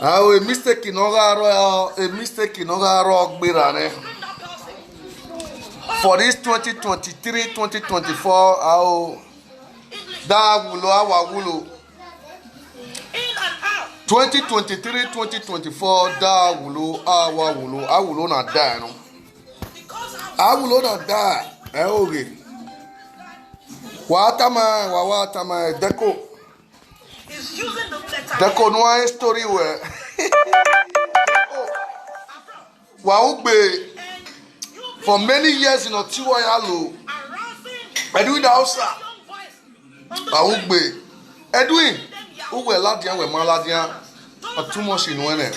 a mistake no garo gbirane. For this 2023-2024, I'll da wulo awa wulo. 2023-2024, da wulo awa wulo. I wulo na die no. I wulo na die. Okay. Watama Deco. Deco no a story where. Waugbe. For many years in Otiwayalo, Edwin Dausa, Augbe, Edwin, who were Ladian, were Maladian, or too much in one.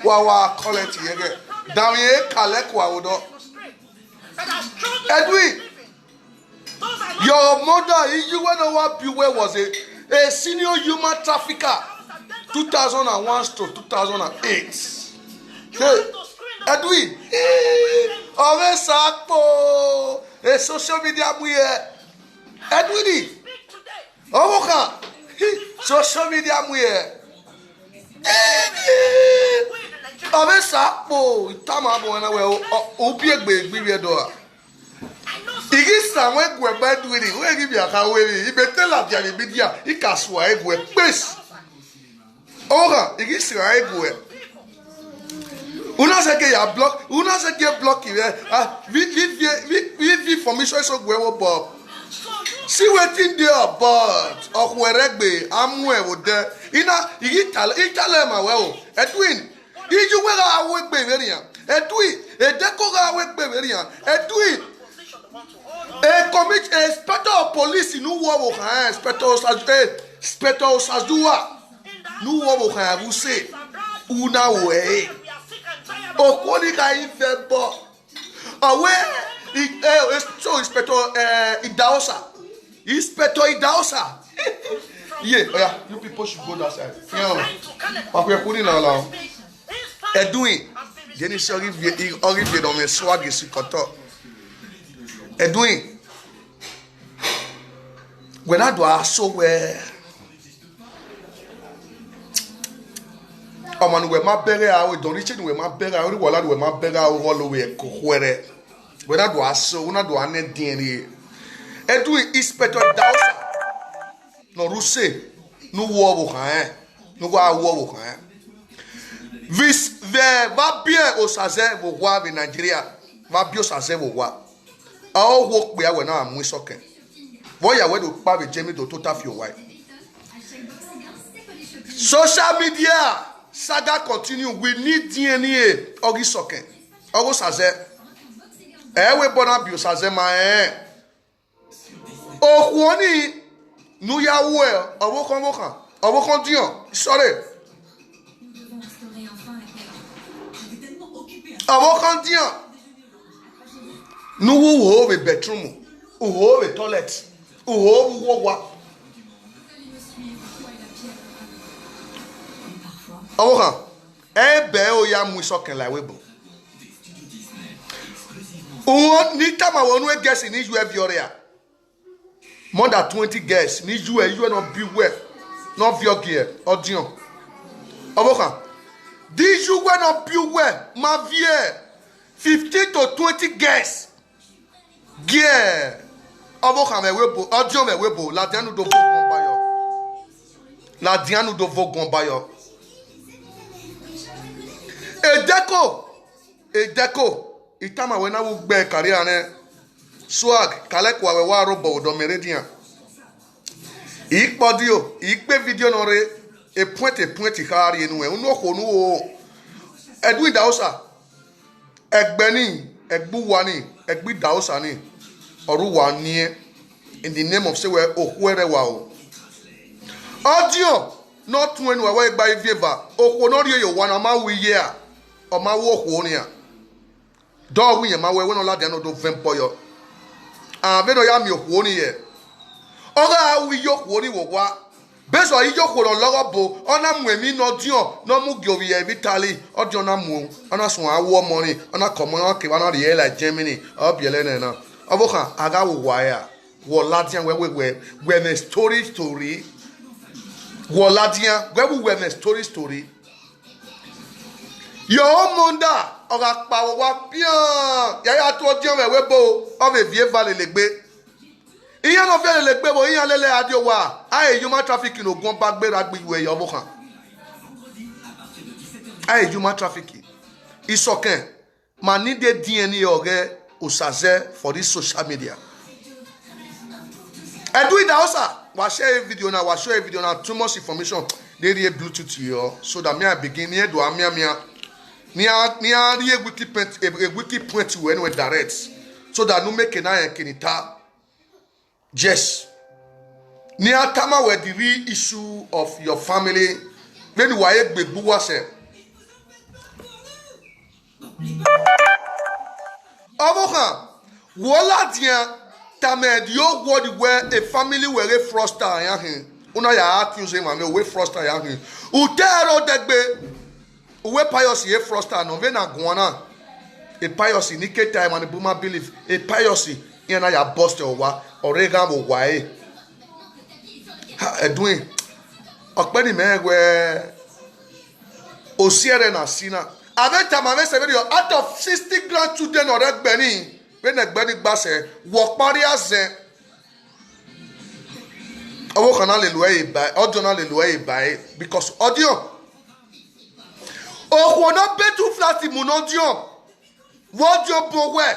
Wawa, call it here. Down here, Kalekwa Udo. Edwin, your mother, you went over Beware was a senior human trafficker, 2001 to 2008. Edwin, ọ̀rẹ́ sàpò social media mú yẹ. Edwin, ọwọ́ kan social media mú yẹ. Ọ̀rẹ́ sàpò ìtàmà àbọ̀ ẹ̀nà wẹ̀ òbí ẹgbẹ̀ ìgbìrì ẹ̀dọ̀ à. Igi sàwọn ẹgbẹ̀ ẹ̀gbẹ̀ Edwin, wọ́n èrí bí àkàwé rí, ìbẹ̀tẹ̀lá bí àrẹ̀bí díà, ìkàsùwà ẹgbẹ̀ pèsè. Ọwọ́ kan, igi sàwọn ẹgbẹ̀ ẹ̀. Una se que ya block, una se que block here. Vi formation so gwe wo bob. See wetin dey about okweregbe amwe wo de. Ina itale ma we o. Edwin, iju we ga awegbe verian. Edwin, edeko ga awegbe verian. Edwin, inspector of police nu wo wo kan, inspector Osazua. Nu wo wo kan you say. Una we. Okonika Infebo. Away, so Inspector Idaosa. Inspector Idaosa. Yeah, you people should go that side. Yeah, we're putting along. Edwin, Dennis Olivier on my swag is Edwin, when I do I so where. Amanu we ma bere a we don reach we ma bere a we wala we ma bere a wolo we kohwere we na do aso we na do ane din ni Edu inspector Dausa no ruse no wo bo kan no wa wo bo kan vis ve va bien osaze bo wa be Nigeria va bio osaze bo wa a o wo pe a we na amu soken wo ya we do pa be jemi do total fi o wa social media saga continue. We need DNA. Ogi soken. Ogo saze. We bona bio saze ma Okwoni nu ya we. Owo kon dion. Sorry. Owo kon dion. Nu wo we bedroom. Wo we toilet. Wo wa. Owokan ebe o ya mu isoken la webo o ni tama wonu e guest ni ju e vioria more than 20 guests ni ju no be well no vio gear audion Owokan di ju we no be well ma vie 15 to 20 guests gear Owokan me webo audion me webo la dianu do vogon bayo Edeko, itama wena wu gbe career ne swag kalekwa we wa robo do meridian. Ikpodio, ikpe video no re e point khari enu e unu okonu o. Edwin Dausa egbeni, egbuwani, egbi Dausa ni oruwa ni in the name of say we okwere wa o. Audio not when we were by Viva, Okonorio, you want a man we year, or my walk one year. Dog we my way when I don't do vampire. Veno yam your one year. Oga we yok woni wa. Beso yi yok on logabo, on a mwemi no dio, no mugovi vitali, or jonamu, on a swan war money, on a common okay, one of the air like Germany, or Bielena. Avoka, Aga wire, war Latian where the story. Woladian, where we were a story. Yo monda ora pa wa bien. Ya to dion we bo o be vie vale legbe. Iyan no fe legbe bo iyan lele adio wa. Ai human trafficking ogun bagbe ragbe we yo mo kan. Ai human trafficking. Isoken mani de DNA oge osaze for this social media. I do it also. Wa share a video now, wa show a video now. Too much information. They really Bluetooth to you so that me I begin here do Nia a weekly point to anywhere direct so that no make an eye kinita. Yes. Nia tama where the real issue of your family when you are a big buwase. Avoka wala dia tamed yo word where a family were a froster yahin. Una ya accuse him and we froster yahin. Utero degbe we pious ye froster no me na guana. A pious in Nike time and the boomer believe a pious in ya bust or orega mo wae. Edwin okpeni me we osiere na sina. Aveta mame se video out of 60 grandchildren or that Benny when the Benny Basse walk pariaze. Owo kan hallelujah by audio hallelujah by because audio o no betu flat mu no audio audio bowe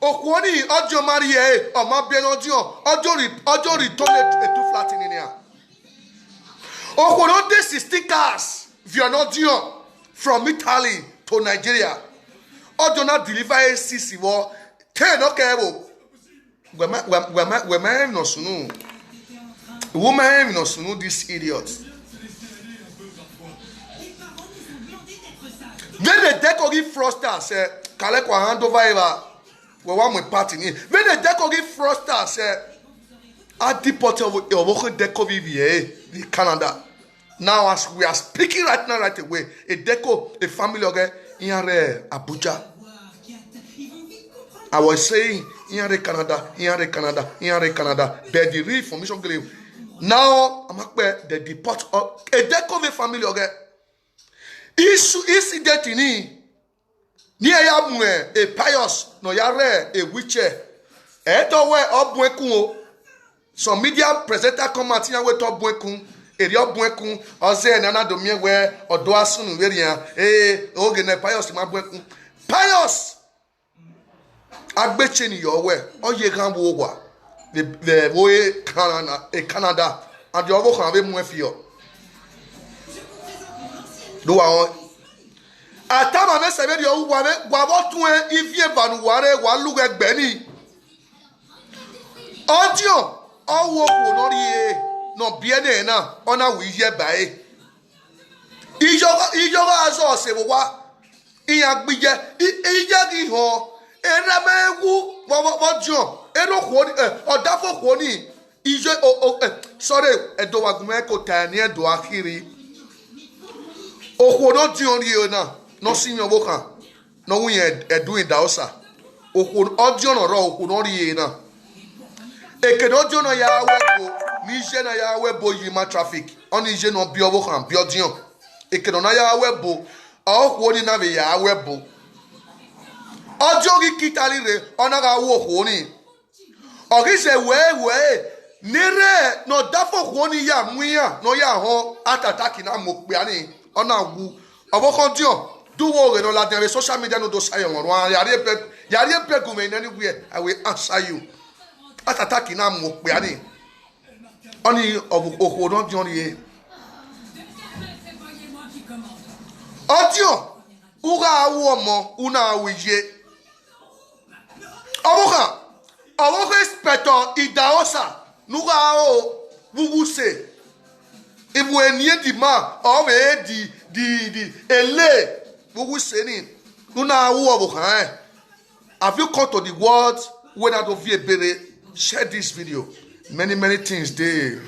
o ni audio marie o ma be audio return to flat in here o no dey 60 cars via audio from Italy to Nigeria audio na deliver CC wo 10 okay we ma no sunu woman no know this idiot. When the decorative froster say, "Kale kwa hand over here, we want my party." When the decorative froster say, "I deport of decorative here, the Canada." Now as we are speaking right now, right away, a family okay in Abuja. I was saying, in Canada, but the real information gave. Now, I'm not the deport of a decorative family. Okay, is that in near Yamwe, a pious, no yare, a witcher, eto way of Bueku. Some media presenter come at here with top Bueku, a real Bueku, or say another domain where or Doasun, Ogen, pious, my Bueku. Pious! I bet you your way, or ye can't walk. The way Canada and the other can be more fear. Do I? At time I said, "You want to if you ban ware, one look at Benny." Audio, all work will not ye, no bien na honor we hear by. Ijoga as all say what? Iyak bige, ho, and Ramagu, what John. Eno kwoni odafo kwoni ije sorry edo wagumeko tani edo akiri okwono diori na no sinyo boka no wi edo indaosa okwono odiono ro okwono ri na ekedo odiono ya webo ni je na ya webo yima traffic oni je no bi oboka bi odion ekedo na ya webo okwoni na be ya webo ojogi kitali re ona ga wo kwoni Ogise we nere no dafo kwoni ya muya no ya ho atataki na mokpe ani ona wu oboko dio duwo re no la den social media no do say won yare pe gume in anywhere I will answer you atataki na mokpe ani oni oboko don dio ye odio uga awu omo una awiye oboka Our respector Idaosa, Nugao, Wuguse. If we near the man, or the ele, Wuguse, Nuna Wuabohan. Have you come to the world when I don't be share this video? Many things there.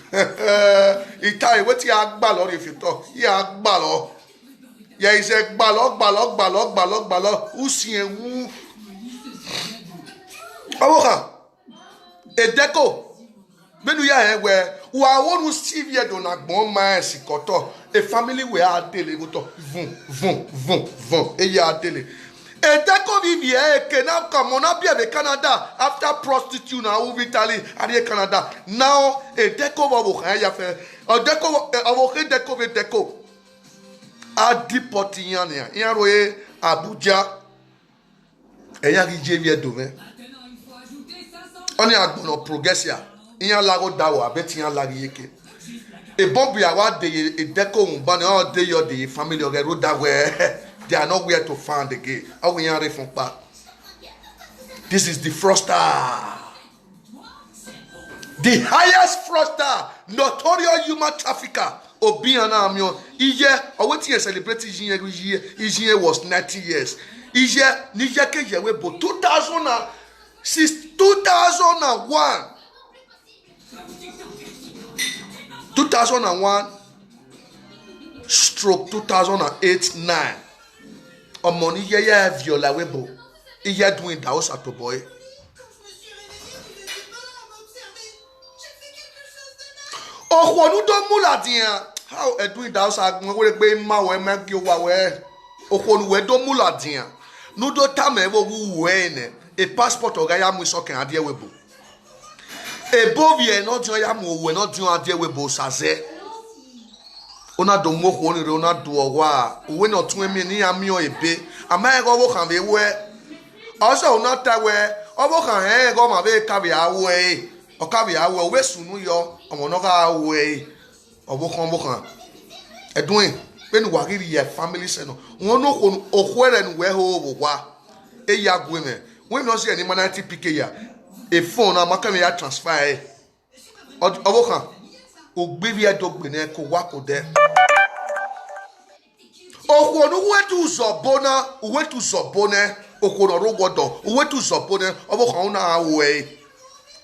Itai, what you agbalo if you talk? Yeah, agbalo. Yeah, he said, balok. Who see who? Awoka. A deco. When we are where wa wonu sivie do na gbon ma esikoto a family we are dele goto vun e ya dele e deko vivie e ke na come on up here Canada after prostitute na u Italy ari Canada now e deko wo kan ya fe o deko o ke deko a deportian ya roye Abuja e ya ri jevie do me oni agbono progressia iyan lago dawo abeti yan lagi yeke e bomb ya wa de e deko unbani all day your the family of ro dawo they are nowhere to find again how we yan refun pa this is the fraudster, the highest fraudster, notorious human trafficker obiana amio iye oweti celebrate iye was 90 years iye ni je ke yewe bo 2001 stroke 2008-9 ọmọ ní yẹ́yẹ́ viola webo iye doing Daosa to boy ọ̀pọ̀ ọdún múlà dìyàn how doing Daosa gbọ́n wọ́n gbé máwọ̀ ẹ̀mẹ́gí wà wẹ́ ọ̀pọ̀ ọdún múlà dìyàn nudo tàmẹ́ wọ́n wú wẹ́ a passport ọ̀gá yà mú ìsọ̀kẹ̀ adìẹ webo ebovie no dio ya mo we no dio ade we bo saze ona do mo ho ni re ona do owa we no tun emi ni ya mi o ebe ama e go wo kan be we also ona ta we obo kan e go ma be ka be awe o ka be awe we sunu yo omo no ka awe obo kan edun pe ni wa riri ye family se no won no ko ohwere nu we ho bo wa e ya gwe me we no se ni manati pk ya a phone na makame ya transfer obokan ogbevi edogbe na ko wa ko de okwonu wetu zobona okwonu rogodo wetu zobona obokan na awe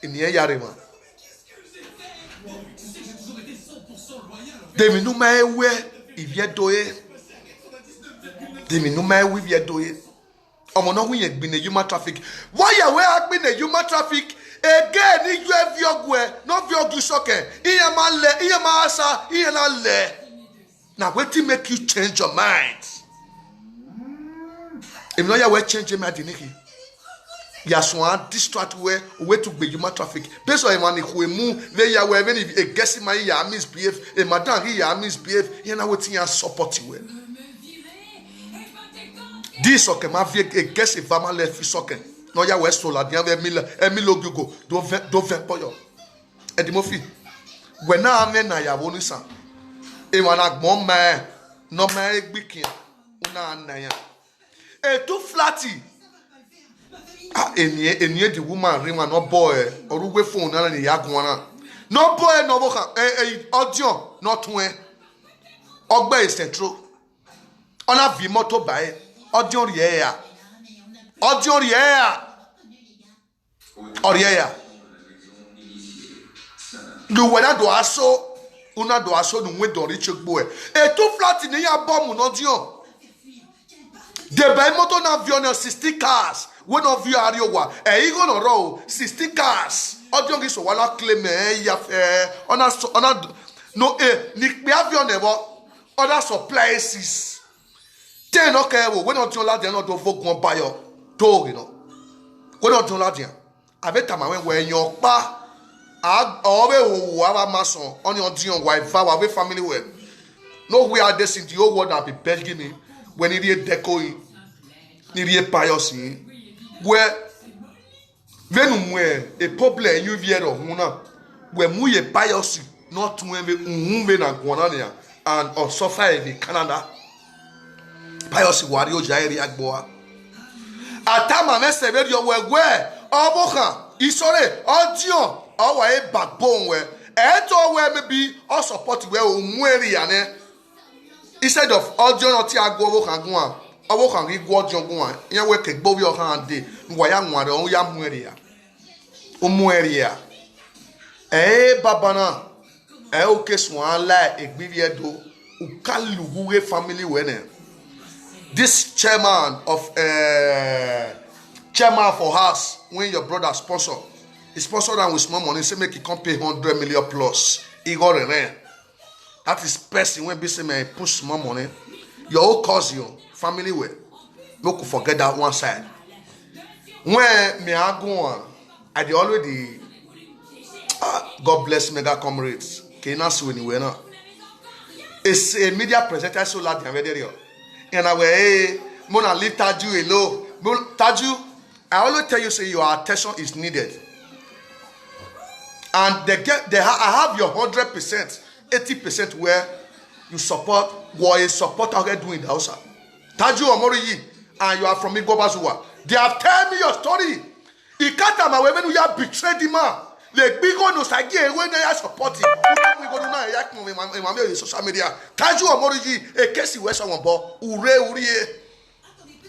eniye yare ma deminu ma ewe iviedoye ọmọ náà wíyẹn gbin ní human traffic wáyà wẹ́ á gbin ní human traffic again ní ju ẹbí ọgù ẹ náà fi ọgù sọkẹ ìyẹn máa lẹ ìyẹn máa sa ìyẹn náà lẹ na wetin make you change your mind èmi náà yà wẹ́ change your mind nìkì yàsùn á distract wẹ́ òwe tó gbé human traffic based on ìmọ̀ nìkú emu lè yà wẹ́ ẹ̀mí ẹ̀gẹ́sì máa yà á misbehave ẹ̀mọ̀dán yà á misbehave ìyẹn náà wẹ́ ti yà support wẹ́. This okay, ma vie guess if ma le fi soke. No ya we so la dia Emile Ogogo do ven poyo. E di mo fi. We na ame na ya wonu san. E wana gbon ma no ma egbikin. Una na ya. E too flatty. Ah enie the woman ring no boy orugbe phone na ni ya gun na. No boy no bo kan audio not when ogbe is central. Ona vi moto bae. Audio riea. Nu wena do aso, una do aso nu we do riche gbo e. E to flat ni ya bomb no dio. De bay moto na avion 60 cars. We no view ariowa. E igo no ro 60 cars. Audio gi so wala claim e ya ona no ni pe avion e bo other supplies. Ten okay, we not doing that. They not do vogue by your dog, you know. We not doing that. I bet time when your pa, I always have a mason on your dear wife, our family well. No, we are this in the old world. I'll be begging me when it is decoy, it is pious. Where when a problem you hear of Muna, when we a pious, not to move and Guanania and suffer in Canada. Pious wario jairi agboa atama mesebe dio wegwe obokan isore audio owa e backbone we eto we maybe or support we onwere ya ne instead of audio not ti agbo obokan gun obokan ri gwo audio gun yan we ke gbo bi okan de nwa ya nware o ya mwere ya o mwere ya babana o kesun ala egbivi edo ukaluwe family we ne. This chairman for us when your brother sponsor, he sponsored them with small money, say make he come pay 100 million plus That is person when be say me push more money. Your own cause your family way. No could forget that one side. When me I go on, I dey already God bless mega comrades. Kena see anywhere now. It's a media presenter so loud and very real. And I will hey, Mona leave Taju alone. Taju, I always tell you say your attention is needed. And I have your 100%, 80% where you support what is support target doing the house. Taju Omoriyi, and you are from Igbobazuwa. They have told me your story. Ikata when you have betrayed the man. The big one was again when they are supporting. We go to now yak in social media. Taju Omoriyi, a case you west on board. Ure.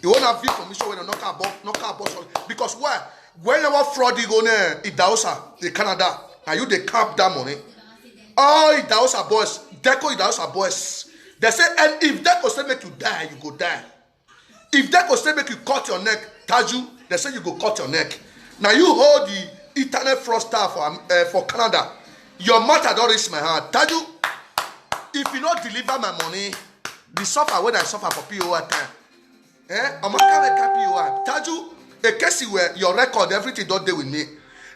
You won't have information when you knock about because why? When you want fraud, you go there, Idausa, the Canada, and you they cap that money. All Idausa boys, Deco Idausa boys. They say, and if Deco say make you die, you go die. If Deco say make you cut your neck, Taju, they say you go cut your neck. Now you hold the internet fraudster for Canada. Your matter don't reach my heart. Taju, if you not deliver my money, the suffer when I suffer for POR time. I'm not POR. Taju, a case where your record, everything don't deal with me.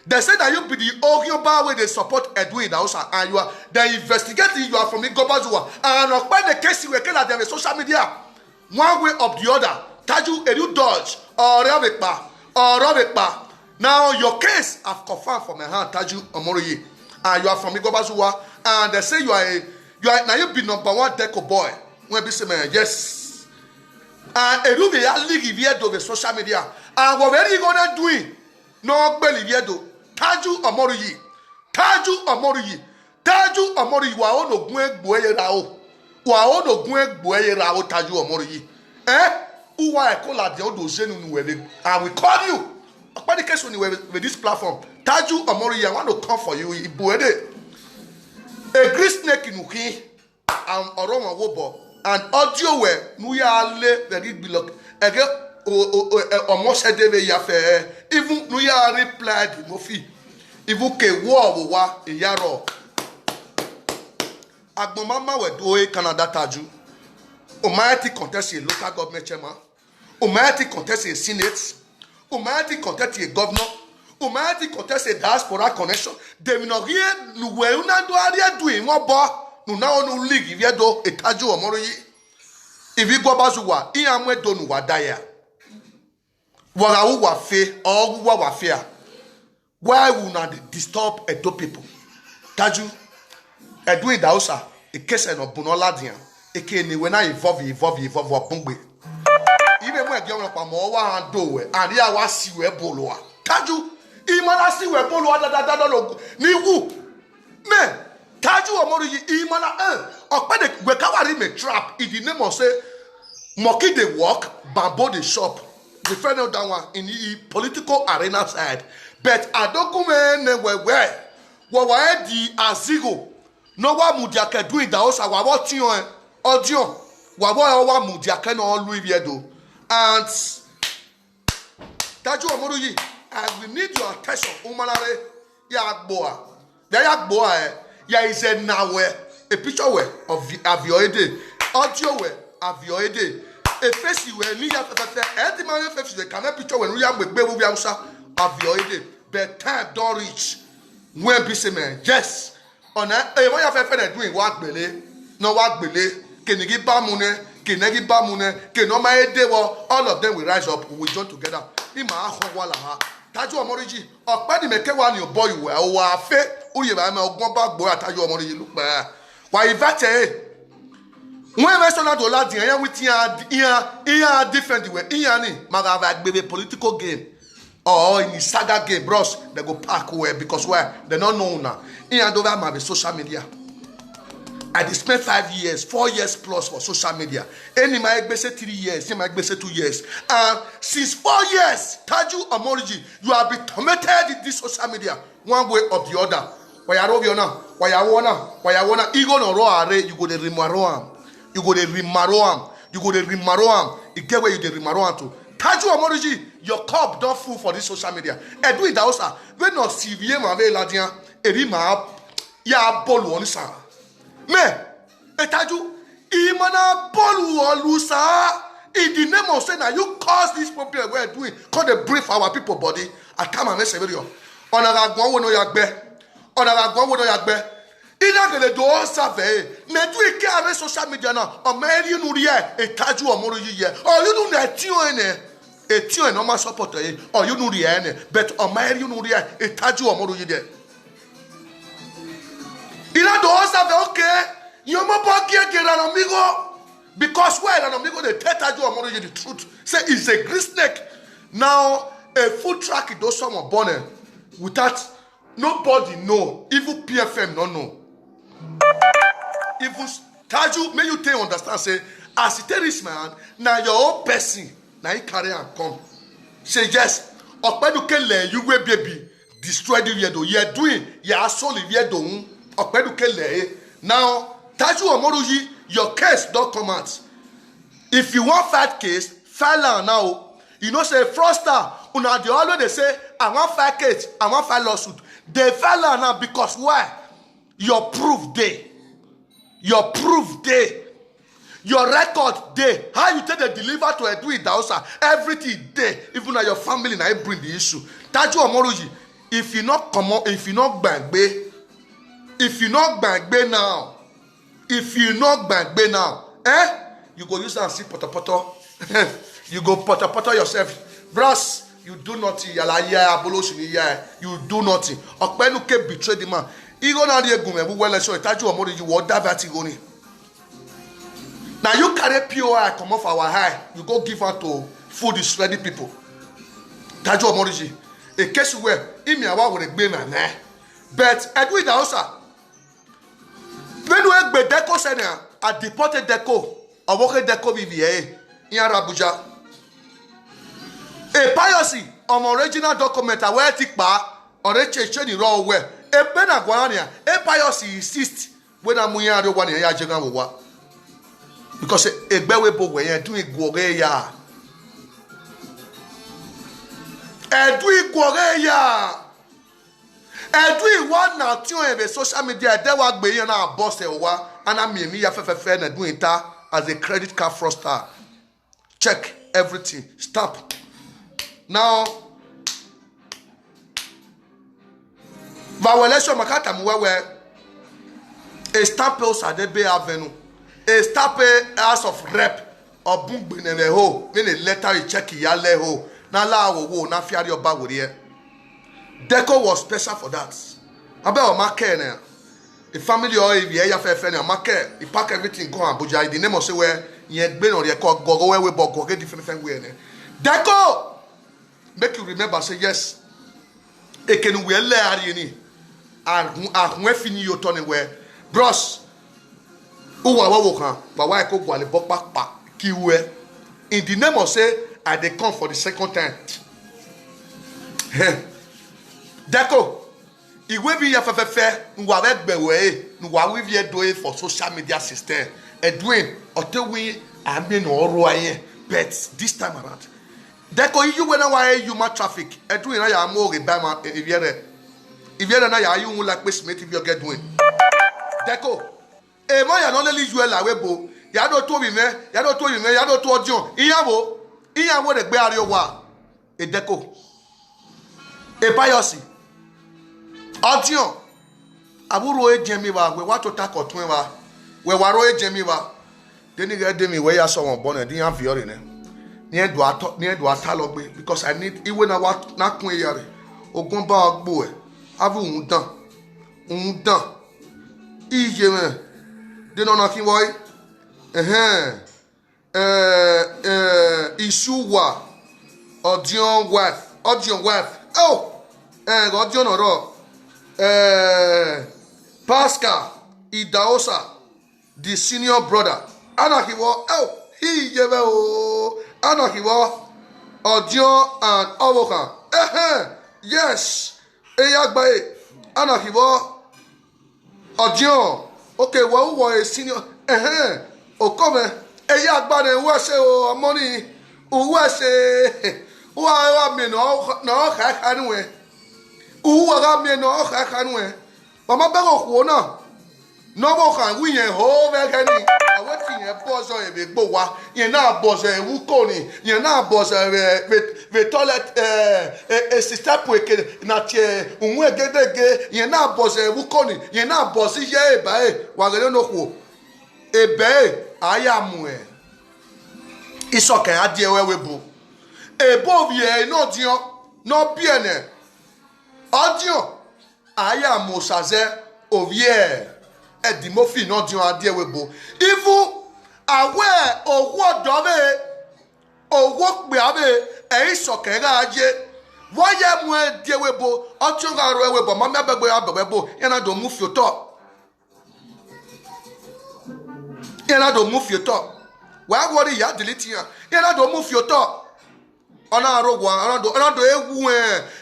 They say that you be the Ogioba where they support Edwin Idausa, and you are they investigating you are from Igbobazuwa. And by the case where can have social media, one way or the other. Taju, a you dodge or Robekba. Now your case I've confirmed for my hand, Taju Omoriyi, and you are from Igbobazuwa, and they say you are now you be number one deco boy. When be say man, yes. And a room ya league here do the social media. And what are you gonna do it? No belly do. Taju Omoriyi. Wa ono gwe boye rao. Wa ono gwe boye rao Taju Omoriyi. Uwa ekola de odo zenu nuwele. And we call you. Upon the case when you were with this platform, Taju Omoriyi, I want to come for you. Ibuede. A great snake in Uki and Oroma Wobo and audio where Nuya le the read below. Again, almost a day affair. Even Nuya replied, Mofi. Even ke wa in Yaro. Agbomama we do Canada Taju. Omayati contest a local government chairman. Omayati contest a senate. Omayati contest a governor. Omayati contest a diaspora connection. They will not hear Nuweuna do area doing what bar. No now no league if you do a Taju Omoriyi. If you go Bazuwa, Iamwe donu wadaya. Warawu wafe or wafea. Why will not disturb Edo people? Taju, Edwin Idausa, a case of Bunoladian, a cane when I evolve Wapungwe. Even when you are more and do it, and here was you a boloa. Taju, Imana see where boloa da ni woo. Me, Taju Omoriyi, Imana, or by the Wekawari me trap, in the name of say, Moki the walk, Bambo the shop. We find out that one in the political arena side. But I don't come in where the Azigo. No one mudiaka doing the house. I want you audio. Wawa mudiaka no Louis Viedo. And Taju Omoriyi, I will need your attention. Umanare, ya boa. Ya boa, ya is a nowhere. A picture where of Avioede. Audio where Avioede. A face you were near the man face the camera picture when we are with baby of your idea. But time don't reach. When busy man, yes. On that, when you have doing work belly, no work belly, can you give bamune, can you give bamune, can no my day all of them will rise up, we join together. In my wala. Taju Omoriyi, or Paddy make one your boy well, or fair, who you am a go back boy at Taju Omoriyi look by. Why if that when we start to laugh, we different way. Magava baby political game or in saga game, bros. They go park away because why they don't know now. Don't have social media. I spent 5 years, 4 years plus for social media. Any my say 3 years, any my say 2 years. And since 4 years, Taju Omoriyi, you have been committed in this social media one way or the other. Why you wanna? Ego no roa you go the rimaroam. You go to Rimaroam. You get where you get Rimaroam to. Taju Omoriyi, your cup don't full for this social media. Edwin Idausa, when no CVM ave ladian, Erima ya bolu on sa me etaju imana bolu olusa in the name of saying that you cause this problem we are doing cause they breathe for our people body I come and mess with you onaga gwan wo no yagbe ina gele do save me do ike ave social media na o meri nu rie etaju omoro yiye o you nu na etio no ma support e o you nu rie ene but o meri nu rie etaju omoro yiye ina do save okay you mo bogie gera no migo because where an amigo they tell you omoro yiye the truth say it's a great snake now a food truck does someone born without nobody know even PFM no know. If you Taju, may you take understand, say, as it is man, now your own person, now you carry and come. Say yes, Okpedukele, you will baby, destroy the yedo, you are doing, you are solely yedo, Okpedukele. Now, Taju Omoruji, your case don't come out. If you want fight case, file now. You know, say, Froster, una they always say, I want fight case, I want file lawsuit. They file now because why? Your proof day. Your proof day. Your record day. How you take the deliver to Edu Idahosa. Everything day. Even at your family now bring the issue. Taju Omoroji. If you not come on, if you not bangbe now. If you not bangbe now. You go use that and see poto. You go poto yourself. Bros, you do nothing. You do nothing. Okpenuke betray the man. Now you carry POI come off our high, you go give her to food is ready people. Taju Omoriji, a case where imi awa with a man, but Edu Idahosa. When we be Deco Senior, a deported Deco, a working Deco VVA in Abuja. A piracy on original document, a where tick bar or a change in raw where. E bena guania e pious insist when amuya do one ya jega wo because e gbewe bo we yan do igore ya e do igore ya e do one na ti on e social media de wa gbe yan na boss e wa ana mi ya fefefe na do ita as a credit card fraudster. Check everything. Stop now. Violation makata muwewe a staple Sadebe Avenue, a staple House of Rep or Bungbinele ho, then a letter you check yale ho, na la wo na fiari oba wuriye. Deco was special for that. Abe o market na the family or if ya fe na market, he pack everything go Abuja. The name of say where ye gbe no re ko go we go get different way na. Deco make you remember say yes. E can we le ari ni. Ahun fini yo toni we bros uwa wo kan ba wa ko gwale bo papa kiwe in the name of say I dey come for the second time. Deco iwe bi ya fefefe nwa we gbewe nwa we vie do it for social media system Edwin otewi ami no oro aye but this time around Deco you when why human traffic Edwin na ya mo re ba ma eviere if you na ya you like Smith if you get doing Deco e mo ya no le you la webo ya do to mi me ya do to odion iyawo de gbe ari owa e Deco e payosi odion aburo ejemi wa we wa to tak otun wa we waro ejemi wa deni get dem we ya so won born e din an fiore ne ni edu atalogbe because I need iwe na wa na kun yare ogun ba ogbo e avu undan iye me de no na kin boy isuwa odion wife odion oro Pascal Idahosa the senior brother anakiwo iye me anakiwo odion and owokan yes Eyagbaye anakiwo odion okay wo a senior okome Eyagbare wo se o amoni wo se wa mi no kha kanwe wa ga mi no kha kanwe Mama bego kuona. No mo kan wi yen ho ve gani. Awe ti yen boss o e be gbo wa. Yen na boss e wu ko ni. Yen na boss ve toilet sister po eke na tie unwe gedege. Yen na boss e wu ko ni. Yen na boss ye e ba e wa gele no ku. E be aya mu e. Isoke adie wewe bu. E bo vie no dion no biene. Audio aya mu saze ovie. Edimofi no dion adie webo. Ifu awe owo dobe owo pe abe isoke ga aje. Woye mu adie webo otu ga ro webo mama abegbe abegbo yana do mu fioto. Yana do mu fioto. Wa wori ya delete ya. Yana do mu fioto. Ona arogwa ona do ewu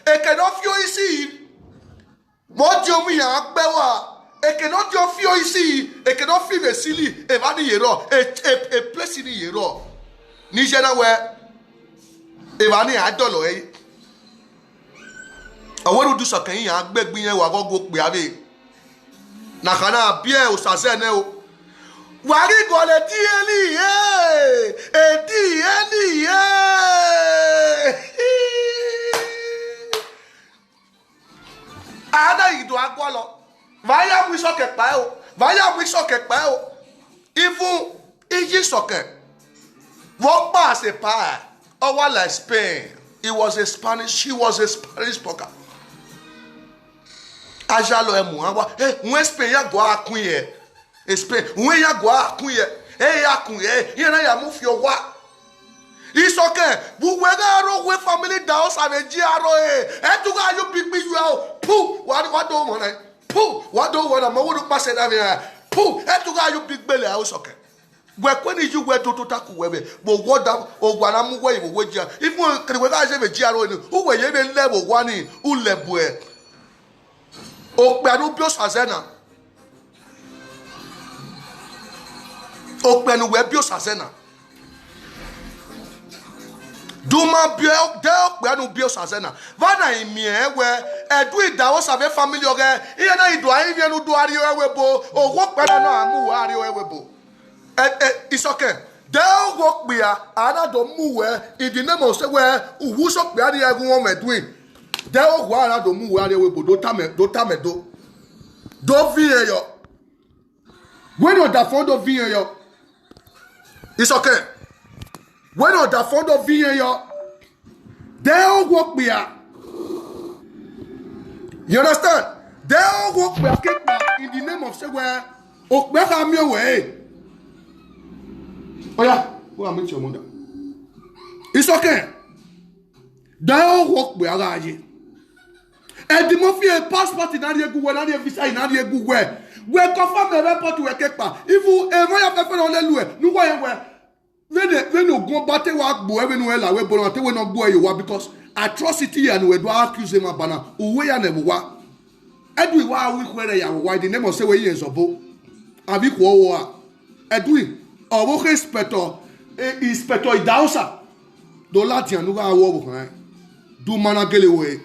eke no fio isi. Mo di omi ya gbe wa. Eke no di ofio isi, eke no fi vesili e va di yero e place ni yero. Ni jena we e va ni adolo e. Aworu du so kan ya gbegbin yen wa gogo pe abe. Na kana bie o sase ne o. Wari go le di eli e di eli Ada ido agwalo. Vaya wi soke pa o. Vaya wi soke pa o. Even iji soke. What pass a pa? Oh, well, like Spain. He was a Spanish. She was a Spanish spoker. Ajalo emu awa. Hey, when Spain ya go akunye. Spain. When ya go akunye. Hey, akunye. Ye na ya move your wa. It's okay. We ro we family down savage aro e. E tu ga you big you out. Pooh. What do want? Pooh. What do want? Am wo pass it am. Pooh. E tu ga you big belly house okay. We when you we to taku we bo woda ogwara mu we wo jia. If we kere we ga je be aro ni. Who we ye be level 1 ni u lebu e. O pe anu bi o sazena. O pe anu we bi o sazena. Duma bio del gbanu bio sazena vana imie we edu idawo save family oge iye na ido ayi vie nu do ari ewebo owo pere na amu ari ewebo it's okay del go pia ana do mu we in the name of say we uwu so pe ari egun won medwin del go ana do mu we ari ewebo do tamedo do vie yo when o da fond do vie yo it's okay. When on the front of yo, they all walk me out. You understand? They all walk me out in the name of Segway. Oh, where am your way? Oh, yeah. Who am I your mother? It's okay. They all walk me out. And the mafia passport in Adia Google, Adia visa in Adia Google. We confirm the report to a kepa. If you ever have a friend on the lue, no way. When you go back to work, we will not go you because atrocity and we do accuse them of banner. Uwe ya nebuwa. Edwi wa we kwere ya why the name of say we yen sobo. Abi ko wa. Edwi owo inspector Idausa. Do lati anu ga wo bo kan. Do mana gele we.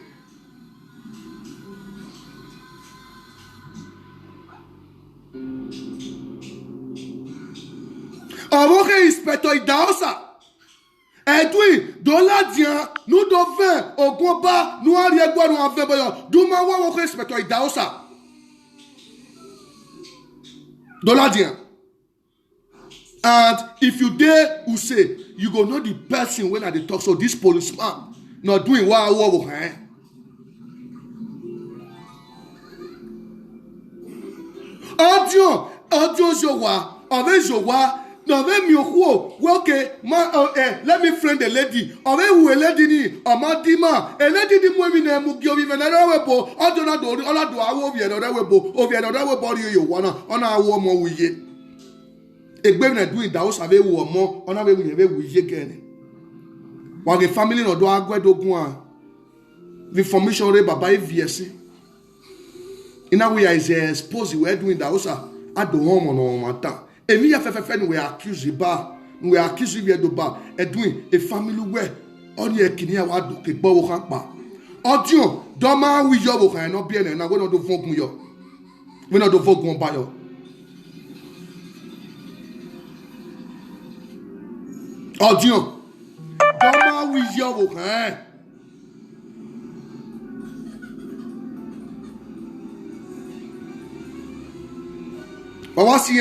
Awoke inspector Idausa. Edwi dola dia nous devons au combat nous arrière quoi nous en fait boyo. Douma wa awoke inspector Idausa. Dola dia. And if you dare who say you go know the person when I dey talk so this policeman not doing what wo Audio Jowa, avec Jowa. No, let me let me friend the lady. Or who a lady ni, or Madima, a lady di women and Mugio, even another webo, or do not do all I do. I will be another webo, or the other body you wanna on our warm we ye. A baby doing the house of a more on our way we again. While the family no do agwedo gwa, the formation reba by VSC. In a way, I say, suppose we are doing the house at the home on my time. And we have we accuse the bar, we accuse the bar, and doing a family way. Only a kinia wadu kebo hampa. Audio, doma we yobo can not be and I will not do folk yo. We not do vote gon ba yo. Audion. Doma we yo wo kan. Wa si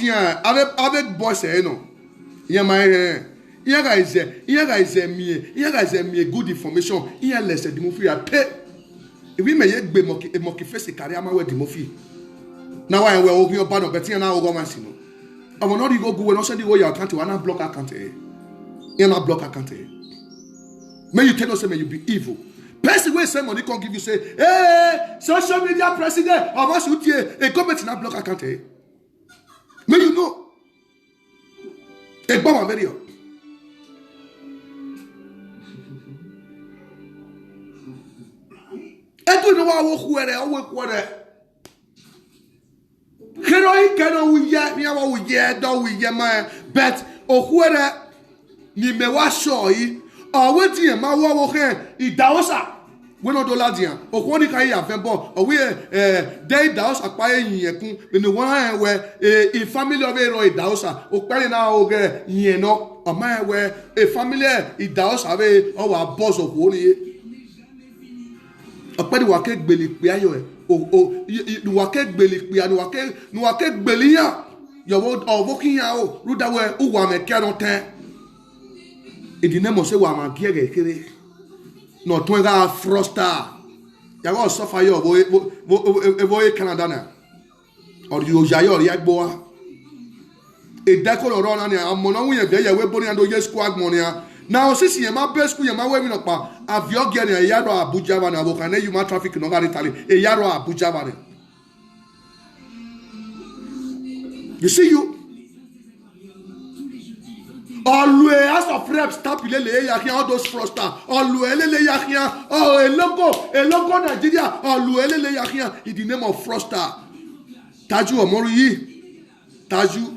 yan avec boss no. Yan my here guys me good information. Here less the movie a pay. If we may be moki face carry ama we the movie. Now I will open your bad but here now go man sino. I will not go when no send the way your account one block account you not block account may you tell us may you be evil. Person wey say money can give you say hey social media president I want you to a government not block account may you know a bomb very etu ni wa wo kuere o we kuere heroi kana wo ye mi wa wo ye do wo ye ma but o kuere ni me wa show yi o we ti e ma wo he idaosa we no do ladian o ko ni kai ya fe bo o we dey idaosa pa eyin ekun ni won we in family of ero idaosa o pere na o ge yin no o ma we a family idaosa we o wa boss o ko ni ọpẹ́ ni wà ké gbèlè pé ayọ̀ ẹ̀ ni wà ké gbèlè pé ni wà ké gbèlè yàn yọ̀wọ́ ọ̀vọ́ kí yàn ó rúdàwọ̀ ẹ̀ ó wà mẹ́ kẹ́rọ̀ tẹ́ ìdílé mọ̀ sí wà má gí ẹ̀rẹ̀ kéré nà tún ẹ̀ka frosta yàrá ọ̀sọ́fà yọ̀ ẹ̀bọ̀ ẹ̀ Canada náà ọ̀rọ̀ yòòyà yọ̀ ọ̀rẹ́ gbọ́ wa ìdẹ́kọ̀ lọ́rọ̀ náà ni àmọ́ náà wúyẹ̀ bẹ́ẹ̀ yẹ̀ wẹ́ bọ́ ní àdó yẹ sukú àgbọ̀n ni à now sisi yẹn ma bẹ school yẹn ma wẹ mi nọ pa avion gẹ ni eyaro Abuja wa ni abokan ne human traffic nọ gari tali eyaro Abuja wa ni you see you ọlùwẹ house of reps tapile le yakiyan all those fraudsters ọlùwẹ lele yakiyan elogo Nigeria ọlùwẹ lele yakiyan in the name of fraudster Taju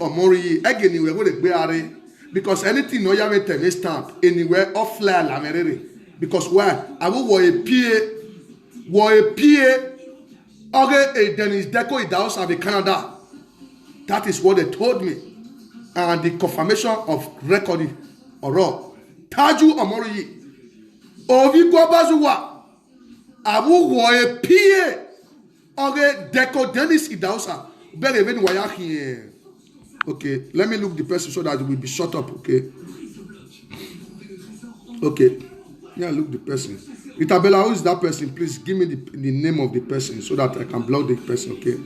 Omoriyi ẹgẹ ni wẹ wo de gbé are. Because anything no ya make me stamp anywhere off flyer la merere because why I will wo a PA okay Dennis Deco in the house of Canada. That is what they told me and the confirmation of recording oro Taju Omoriyi ovi gwabazuwa I will wo a PA okay Deco Dennis in the house better even why here. Okay, let me look the person so that it will be shut up, okay? Okay, yeah, look the person. Itabella, who is that person? Please give me the name of the person so that I can block the person, okay?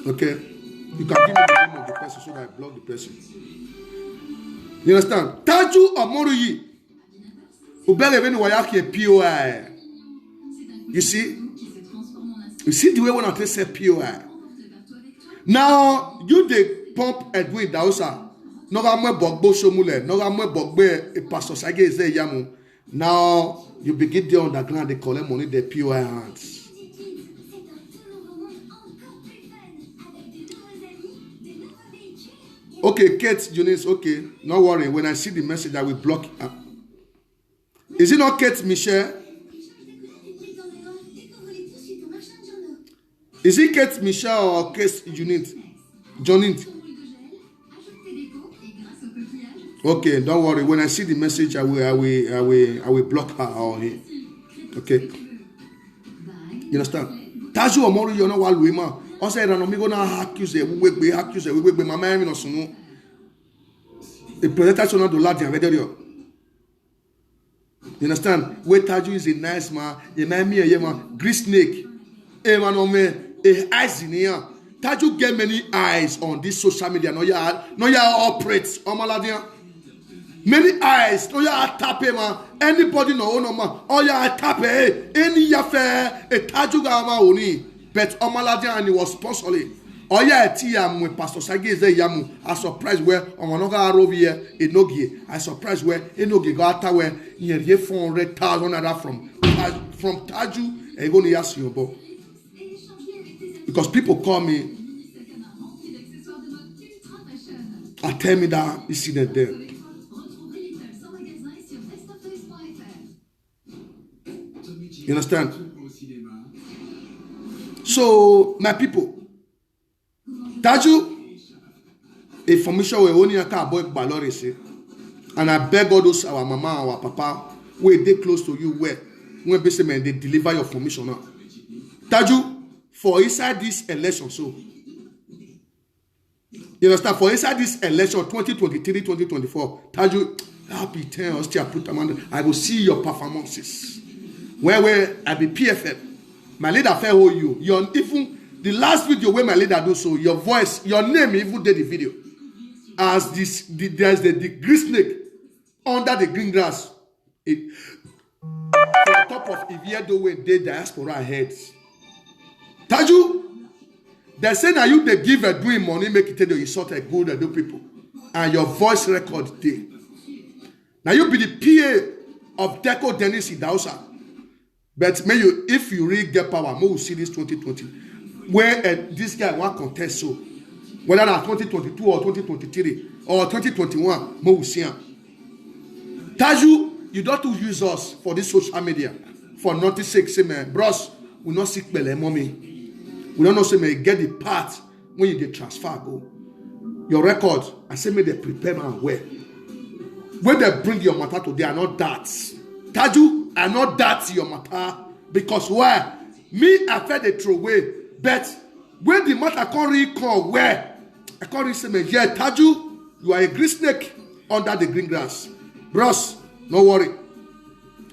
Okay, you can give me the name of the person so that I block the person. You understand? Taju Omoriyi. Ubele veni wayaki POI. You see? You see the way when I say POI. Now you dey pump Edwin Idahosa. No ga mo bogbo somule. No ga mo bogbe Pastor Sage Eze Yamu. Now you begin there underground. They collect money. They POI hands. Okay, Kate Eunice. Okay, no worry. When I see the message, I will block. Is it not Kate Michelle? Is it Kate Michelle or Kate Jonint? Okay, don't worry. When I see the message, I will block her or him. Okay. You understand? Taju Omoriyi, you know what we ma. Also, I don't know me gonna accuse we my man no sunu. The presentation of the lad you understand? Where Taju is a nice man, a man, grease snake. Eyes in here. Taju get many eyes on this social media. No ya operates. Many eyes. No ya tap man. Anybody no man. Oh ya tap any affair. A Taju gama oni. But Omaladian and he was sponsoring. Oh yeah, Tiam with Pastor Sage Eze Yamu. I surprised where Omanoga Arovia Enogi. I surprised where Enogi got where he had 400,000 from Taju. And go to Yasiyobo. Because people call me and tell me that you see that there. You understand? So, my people, Taju, information we only can boy balorese, and I beg all those our mama, our papa, where they close to you, where when basically they deliver your information now. Taju, for inside this election, so you understand, for inside this election 2023-2024, Taju, I'll be telling us, I will see your performances. Where I be PFM. My leader fair hold you. Your even the last video where my leader do so, your voice, your name even did the video. As this, there's the green snake under the green grass. It on top of Iviedo when they diaspora heads. Taju, they say now you they give a doing money, make it tell you sort of good and do people. And your voice record day. Now you be the PA of Deco Dennis Idausa. But may you, if you really get power, we will see this 2020. Where this guy want contest so. Whether that's 2022 or 2023 or 2021, we will see him. Taju, you don't use us for this social media. For nothing sake, say man, bros, we not seek bele mommy. We don't know say man, get the part when you get transfer go. Your record, I say may they prepare man well. When they bring your matter today, are not that. Taju, are not that your matter. Because why? Me, I fed the throw away. But when the matter can't really come, where? I can't really say, yeah, Taju, you are a green snake under the green grass. Bros, no worry.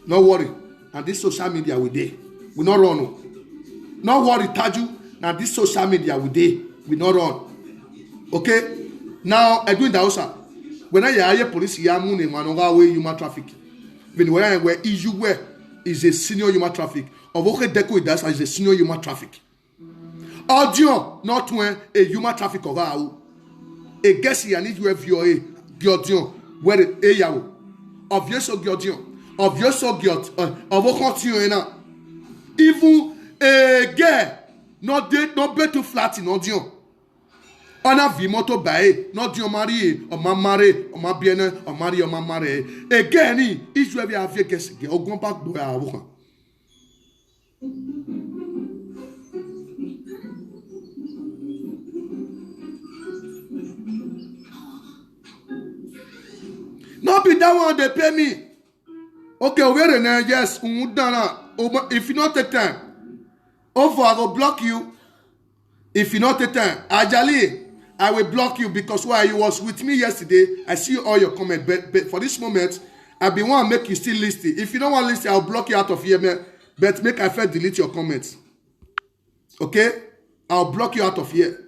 No worry. And this social media we dey. We not run. No worry, Taju. Now this social media we dey. We not run. Okay? Now, Edwin Dausa. When I hear police, you are moving man away human traffic. When where issue where is a senior human traffic. Of okay, Deco Idausa is a senior human traffic. Audio not when a human traffic or a guess you need to have your audio where a yaw of your so audio of your so gut of what continue now. Even a girl not dead, not better flat in audio. On a vie moto bae, not your marié, or ma maré, or ma bien, or marry or ma maré. Again, each way we have a guess, or go back to our no be that one they pay me. Okay, where now? Yes, if you not take time, over I will block you. If you not take time, Ajali, I will block you because why you was with me yesterday. I see all your comments, but for this moment, I be want to make you still listen. If you don't want to listen, I'll block you out of here, man. But make I first delete your comments. Okay, I'll block you out of here.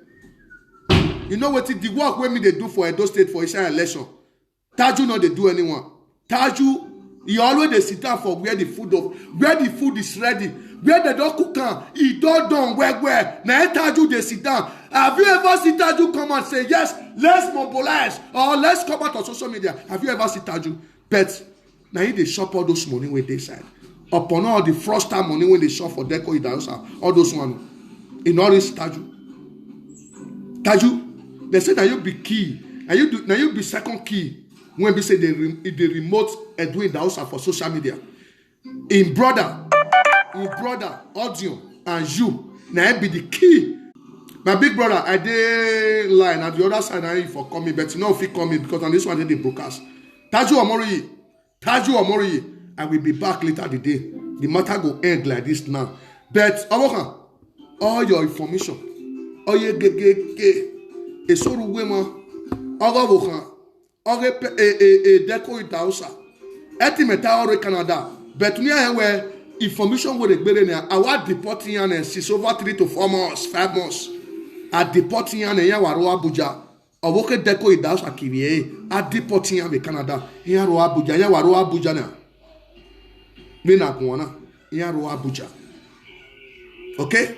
You know what? The work when me they do for Edo State for Israel election. Taju not they do anyone. Taju, he always they sit down for where the food is ready, where they don't cook am, he don't done where. Now Taju they sit down. Have you ever seen Taju come and say yes, let's mobilize or let's come out on social media? Have you ever seen Taju? But now he they shop all those money when they side. Upon all the first time money when they shop for Deco Idausa, all those one. In all this Taju. Taju, they say that you be key. Now you be second key. When we say they remote Edwin Dausa for social media. In brother, audio, and you, now be the key. My big brother, I did line at the other side I for coming, but you know if he coming because on this one they broadcast. Taju Omori, I will be back later the day. The matter go end like this now. But all your information, all your esoro wema, all Deco Idausa. Etimeta or Canada. But near where information would be there. I was deporting and since over 3 to 4 months, 5 months. I deporting and Yawaro Abuja. I work at Deco Idausa Kivier. I deporting and Canada. Yaro Abuja, Yawaro Abuja now. Nina Kuana, Yaro Abuja. Okay?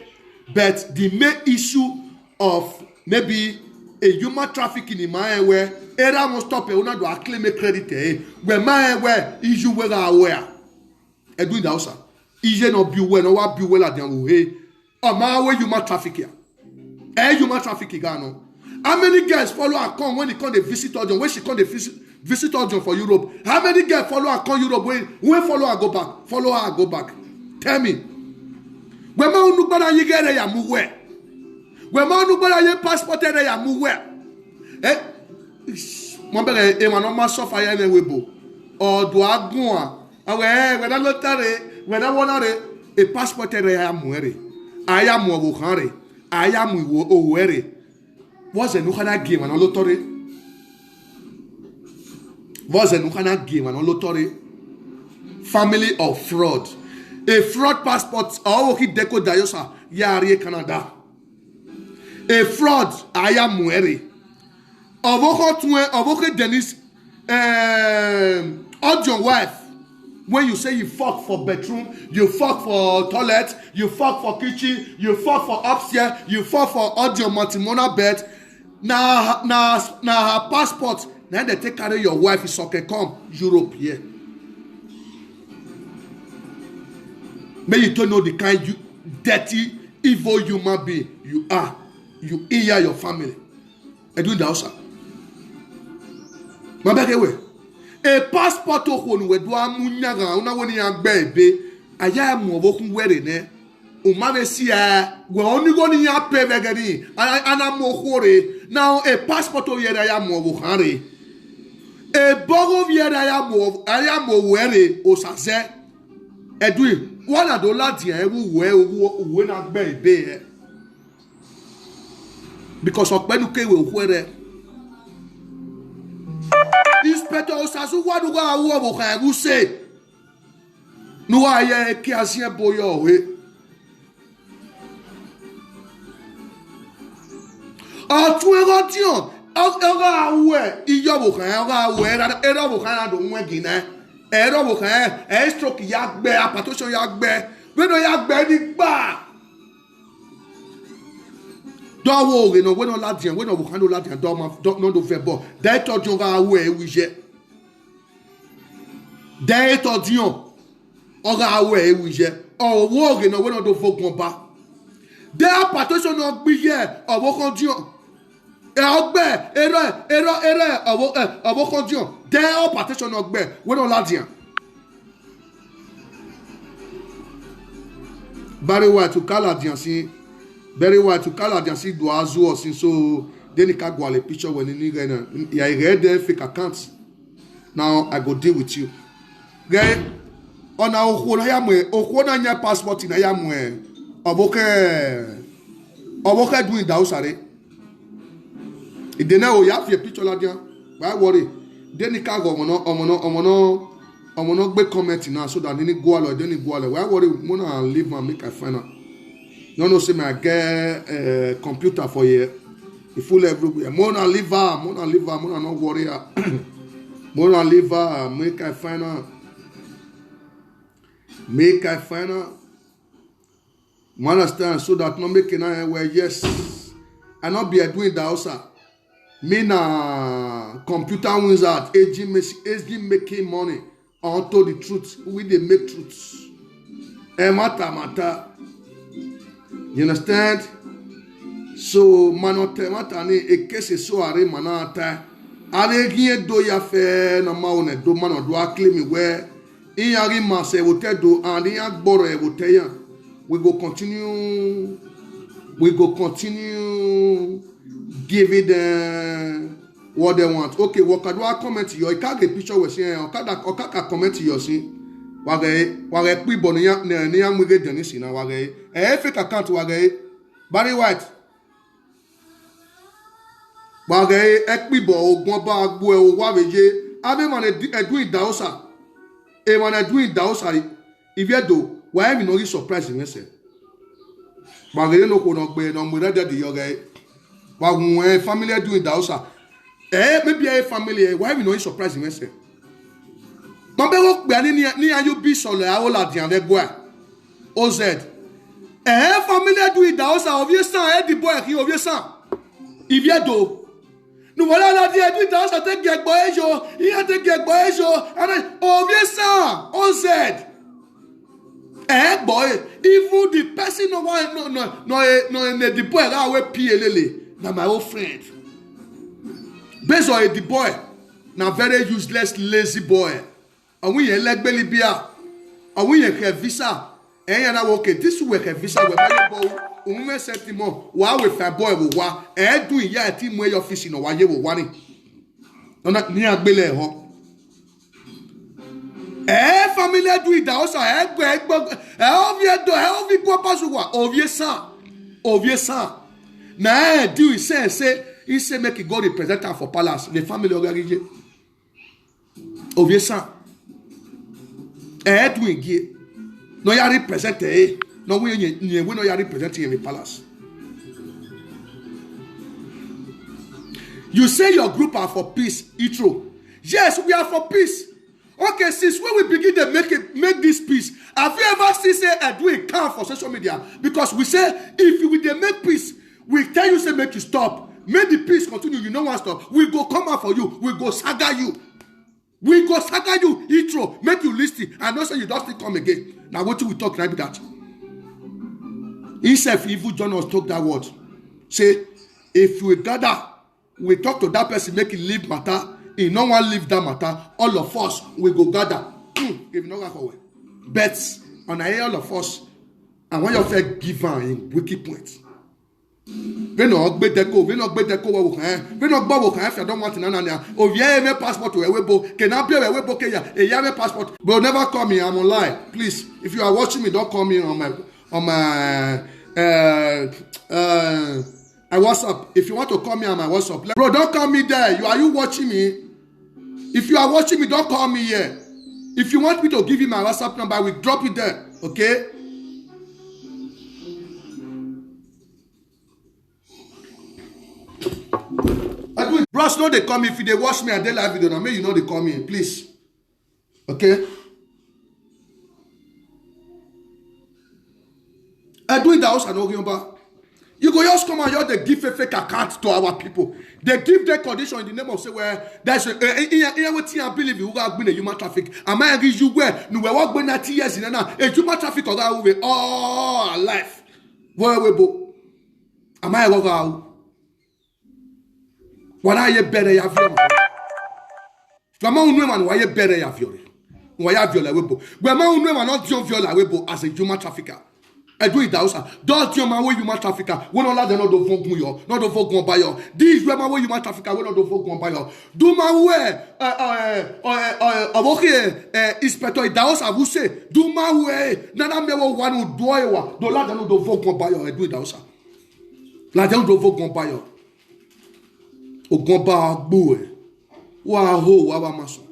But the main issue of maybe a human trafficking in my where era must stop una do claim credit where my where issue where aware Edwin Dausa ije no bi where no wa bi where adan we o ma where human trafficking human trafficking no how many girls follow her come when he come dey visit Ojon when she come dey visit Ojon for Europe how many girls follow her come Europe when follow her go back Tell me. When my own brother you get a move where? When my own brother you passport a move where? Eh? Mambere e manoma sofa ya newebo. O do agun awe when I lotare when I wanna a passport ya muere. Aya mu obukhare. Aya mu owere. Was a nukana game and lotore. Was a nukana game and lotore. Family of fraud. A fraud passport. Oh, he deco dayosa. Yari Canada. A fraud. Aya muere. Ovoke Dennis. Or your wife. When you say you fuck for bedroom, you fuck for toilet, you fuck for kitchen, you fuck for upstairs, you fuck for audio matrimonial bed. Now her passport. Now they take carry your wife is okay. Come Europe here. May you don't know the kind you dirty, evil human being you are. You hear your family. I do that, sir. My back away. A passport to one where do amunyaga una woni agbe aya mu obokun were ne o ma be sia we oni go ni ya pe vegani ana mo hore now a passport to yere ya mu obukhare e bogo yere ya mu were o sase edu wala do lati e we na gbe ebe because openu kewe okwere Inspector Osasu wadu ga awo obuka ebu se no aye ki asien boyo we Otu egotion oga awe iyo buka oga awe era buka na do nwe gina era buka stroke ya gbe apatoso ya gbe we no ya gbe ni gba Dawo we no ladian we no bukando ladian do ma no do verbo dai to jonga awe ewije dai to dion oga awe ewije o wo we no do fogun ba dai partition no gbiye owo kan dion e ogbe ere owo kan dion dai partition no gbe we no ladian Barry White to kala dian si Very well to call and see do azu or since so then you can go a picture when you ya read the fake accounts. Now I go deal with you. Guy on our whole yamwe or nya passport in a yamwe oboke doing dausare. It then now you have your picture like that. Why worry? Then you can go omono be comment now so that then you go along then you go along. Why worry? Mona leave my make I find out. You know, say I get a computer for you. You full everywhere. Mona liver, Mona no worry. Mona liver, make I find out. You understand? So that no making where yes, I not be doing the house. Me na computer wizard, aging making money onto the truth. We they make truths. Matter. You understand? So manote matani ekese so are manata are gie do ya fe na maune do mano do acclaim where in yari ma se wote do and in agboro e wote ya we go continue giving them what they want. Okay, what can do I comment you? I can't get picture we say okaka comment you see wage pi bonu ya ne ya mwege denisi na wage fake account wage Barry White wage ekpibo ogun ba agbo e o wa veje abe man doing daosa e man doing daosa if you do why me no be surprise me say wage no ko no gbe no mo ready the yoga wagun family doing daosa maybe a family why me no be surprise me say Mambero kbe ni ayu bi solo awola dian ve gwa OZ family do it daosa ovie san the boy ki ovie san ivie do nu wala la dia do daosa te gegbo ejo iya te gegbo ejo and ovie san OZ boy even the person no the boy that we PLL na my old friend based on the boy na very useless lazy boy. And we yen legbeli bia. And we yen visa. And okay, this work a visa where my boy, woman sentiment, why with a boy will wa, doing ya team way of fishing or why you will want it. Not near Billy Hop. Family do it also. Help you go pass obvious son. Now, do say, he say make it go representative for palace. The family organization. Obvious son. Doing it. No, you represent no, we no you representing in the palace. You say your group are for peace, Itro. Yes, we are for peace. Okay, since when we begin to make this peace, have you ever seen say Edwin come for social media? Because we say if we dey make peace, we tell you say make you stop. Make the peace continue. You know one stop. We go come out for you. We go saga you. We go saga you. Intro make you listen. And not say you don't still come again. Now what we talk like that? Himself evil John us talk that word. Say if we gather, we talk to that person, make it leave matter. If no one leave that matter, all of us we go gather. If no one go bet on all of us, and when you fair give in wicked points. We no gbé deco, we no gbé deco wo kan, we no gbọ́ wo kan if you don't want to na. O vie me passport we webo, can I be we webo ke ya, e ya me passport. Bro, never call me, I'm online. Please, if you are watching me, don't call me on my WhatsApp. If you want to call me on my WhatsApp, bro, don't call me there. Are you watching me? If you are watching me, don't call me here. If you want me to give you my WhatsApp number, I will drop it there. Okay? Bros, no, they call me. If they watch me and they live video, now may you know they call me, please. Okay? I do it the house and Ogiyomba. You go just come and you they give a fake account to our people. They give their condition in the name of say where there's a believe you have been a human traffic. Am I agree you where no we work been 90 years in a human traffic or that we all life. Where we bo? Am I go? When I hear better ya vio. Grandma unwe man why better ya vio. Why ya viola webo. Grandma unwe man not John viola webo as a human trafficker. I do it dausa. Don't your man way human trafficker. We not let them not do vogun yo. Not do vogun by yo. This grandma way human trafficker. We not do vogun by yo. Do my way. Inspector dausa vous say. Do my way. Nana me wo one who do yo. Do let them not do vogun by yo. I do it dausa. Let them do vogun by yo. Ogomba boy. Wa ho wa ba maso.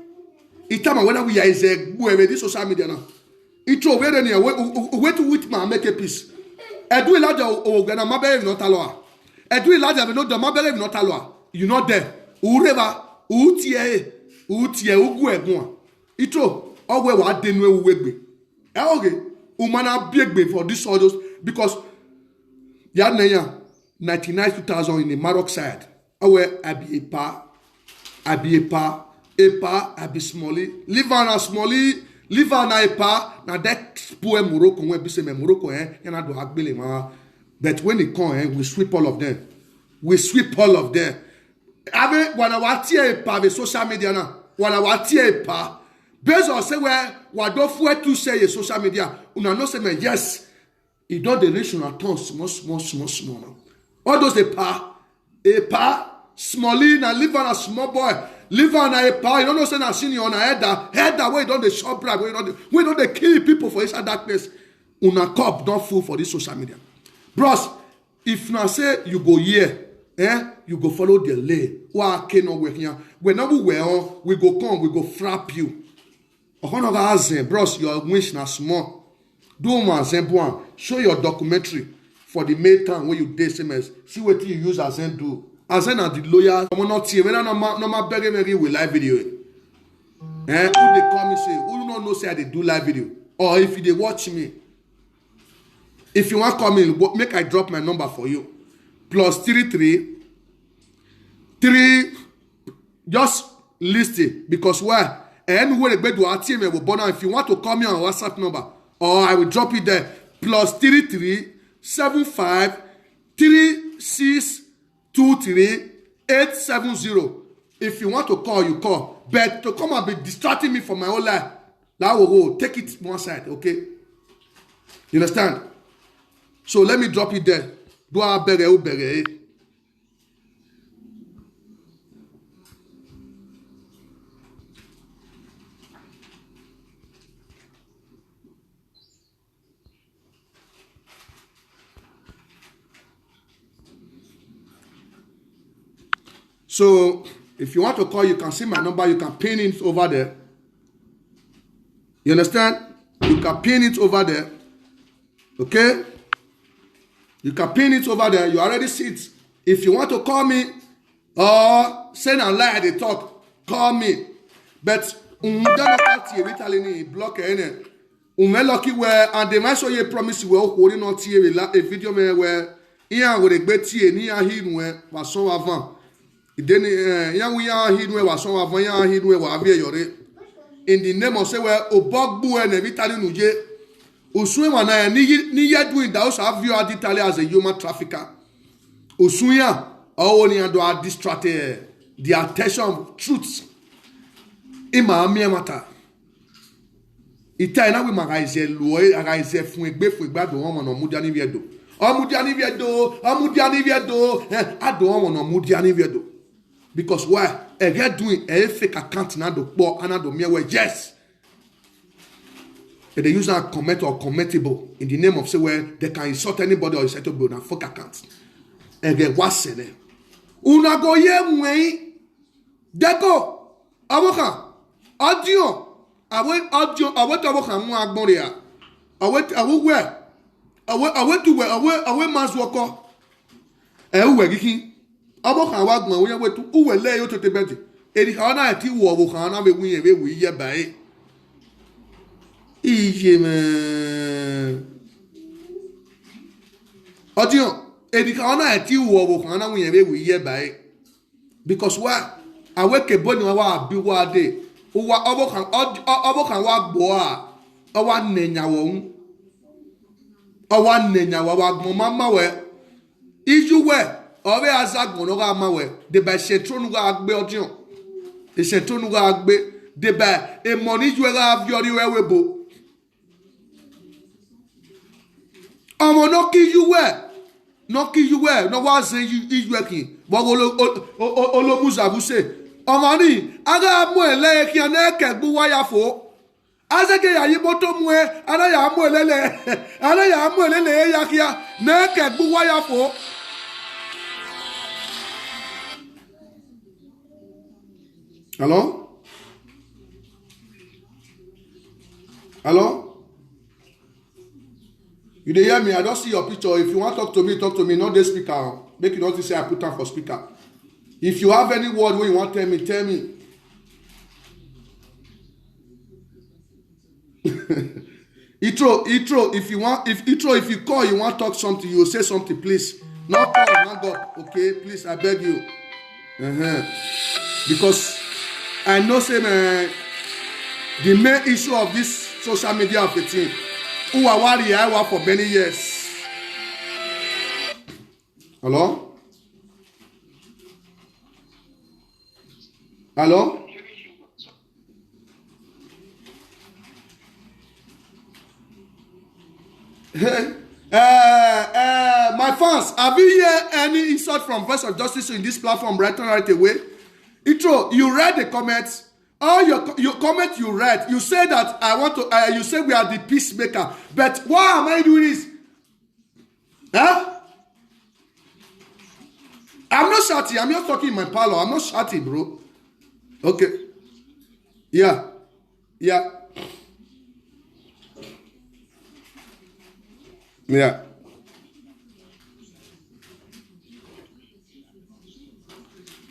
Itama when we are is a boy with this social media now. It throw where any way to which man make a peace. Edu ilaja o gana mabere not aloa. Edu ilaja no do mabere not aloa. You not there. Ureva utie ugu egun. It throw always wa denu wegbe. E oge umana biegbe for this all those because ya nenya 99,000 in the Maroc side. Awe abi epa, abi smally, live on a smally, live on a epa, na that poor Morocco when we say Morocco, na do hagbele ma. But when it come, we sweep all of them. Ave wana watie epa be social media na, wana watie epa. Based on say where wado fue to say social media, una no say me yes, it don't the nation at all small. All those epa, smally, na live on a small boy, live on a pa. You don't know say na senior on a header where you don't the shop bribe, we don't they kill people for inside that place. Una cup don't full for this social media. Bros, if na say you go here, you go follow the lane. Why can't no work here? Whenever we on, we go come, we go frap you. Bros, your wish na small. Do my example. Show your documentary for the main time when you do SMS. See what you use as in do. As in the lawyer, I'm not here. When I no very with live video. Who they call me say, who don't know say I they do live video. Or if they watch me. If you want to call me, make I drop my number for you. +33 3. Just list it because why? Anywhere they do our team will born. If you want to call me on WhatsApp number, or I will drop it there. +33 75 36 23 870. If you want to call, you call. But to come and be distracting me from my whole life, that will go. Take it one side, okay? You understand? So let me drop it there. Do I bere? So if you want to call, you can see my number. You can pin it over there. You understand? You can pin it over there. Okay? You can pin it over there. You already see it. If you want to call me or send a lie they talk, call me. But block any. Lucky where and they might show you promise you will hold not here a video where Ian would a bet here near him where was so avant. Then young we are hidden where was so avant hidden where were in the name of say where Obogbu and Vitali Nuje. Uswemana ni yet doing those have you at Italy as a human trafficker. Usuya only and do distract the attention of truths. Ima amia Ita na we magaise loe agaise fun egbe gbadun won na mudiani viedo. Omudiani viedo ado won na mudiani viedo. Because why? E get doing a fake account na do po anado mewe yes. They use that comment or commentable in the name of say where they can insult anybody or insult anybody na fake account. And get what's in there. Una go ye mwe deko avoka audio awe to avoka mu agbon ya awe tu we awe mazwoko uwe gikin avoka wa gbon we wetu uwe le yo tete beti eri ka na ti wo avoka na be wi ye bai iye me audio edika ona ti wo wo kan na wi wi ye bai because why aweke boni wa bi wa de wa obo kan wa gbo a wa nenya wo wa gbon mama we iju we obe azagbon no ga ma we de ba shetronu ga gbe audio de shetronu ga gbe de ba e money ju ga aviori we bo omo no ki you we no wa say you working but olomuzabu say omo ni aga mu ele ki ana ke gbu waya fo azeke ya yi moto mu e ana ya mu elele ya kia na ke gbu waya fo hello you dey hear me? I don't see your picture. If you want to talk to me, not the speaker. Make you not say I put am for speaker. If you have any word where you want tell me. Itro, if you call, you want to talk something, you will say something, please. Not call, hang up. Okay, please, I beg you. Because I know say the main issue of this social media of the thing. Who are worried I work for many years. Hello? Hey, my fans, have you heard any insult from Voice of Justice in this platform right away? Itro, you read the comments. All your comment you read, you say that I want to. You say we are the peacemaker, but why am I doing this? Huh? I'm not shouting. I'm not talking in my parlor. I'm not shouting, bro. Okay. Yeah.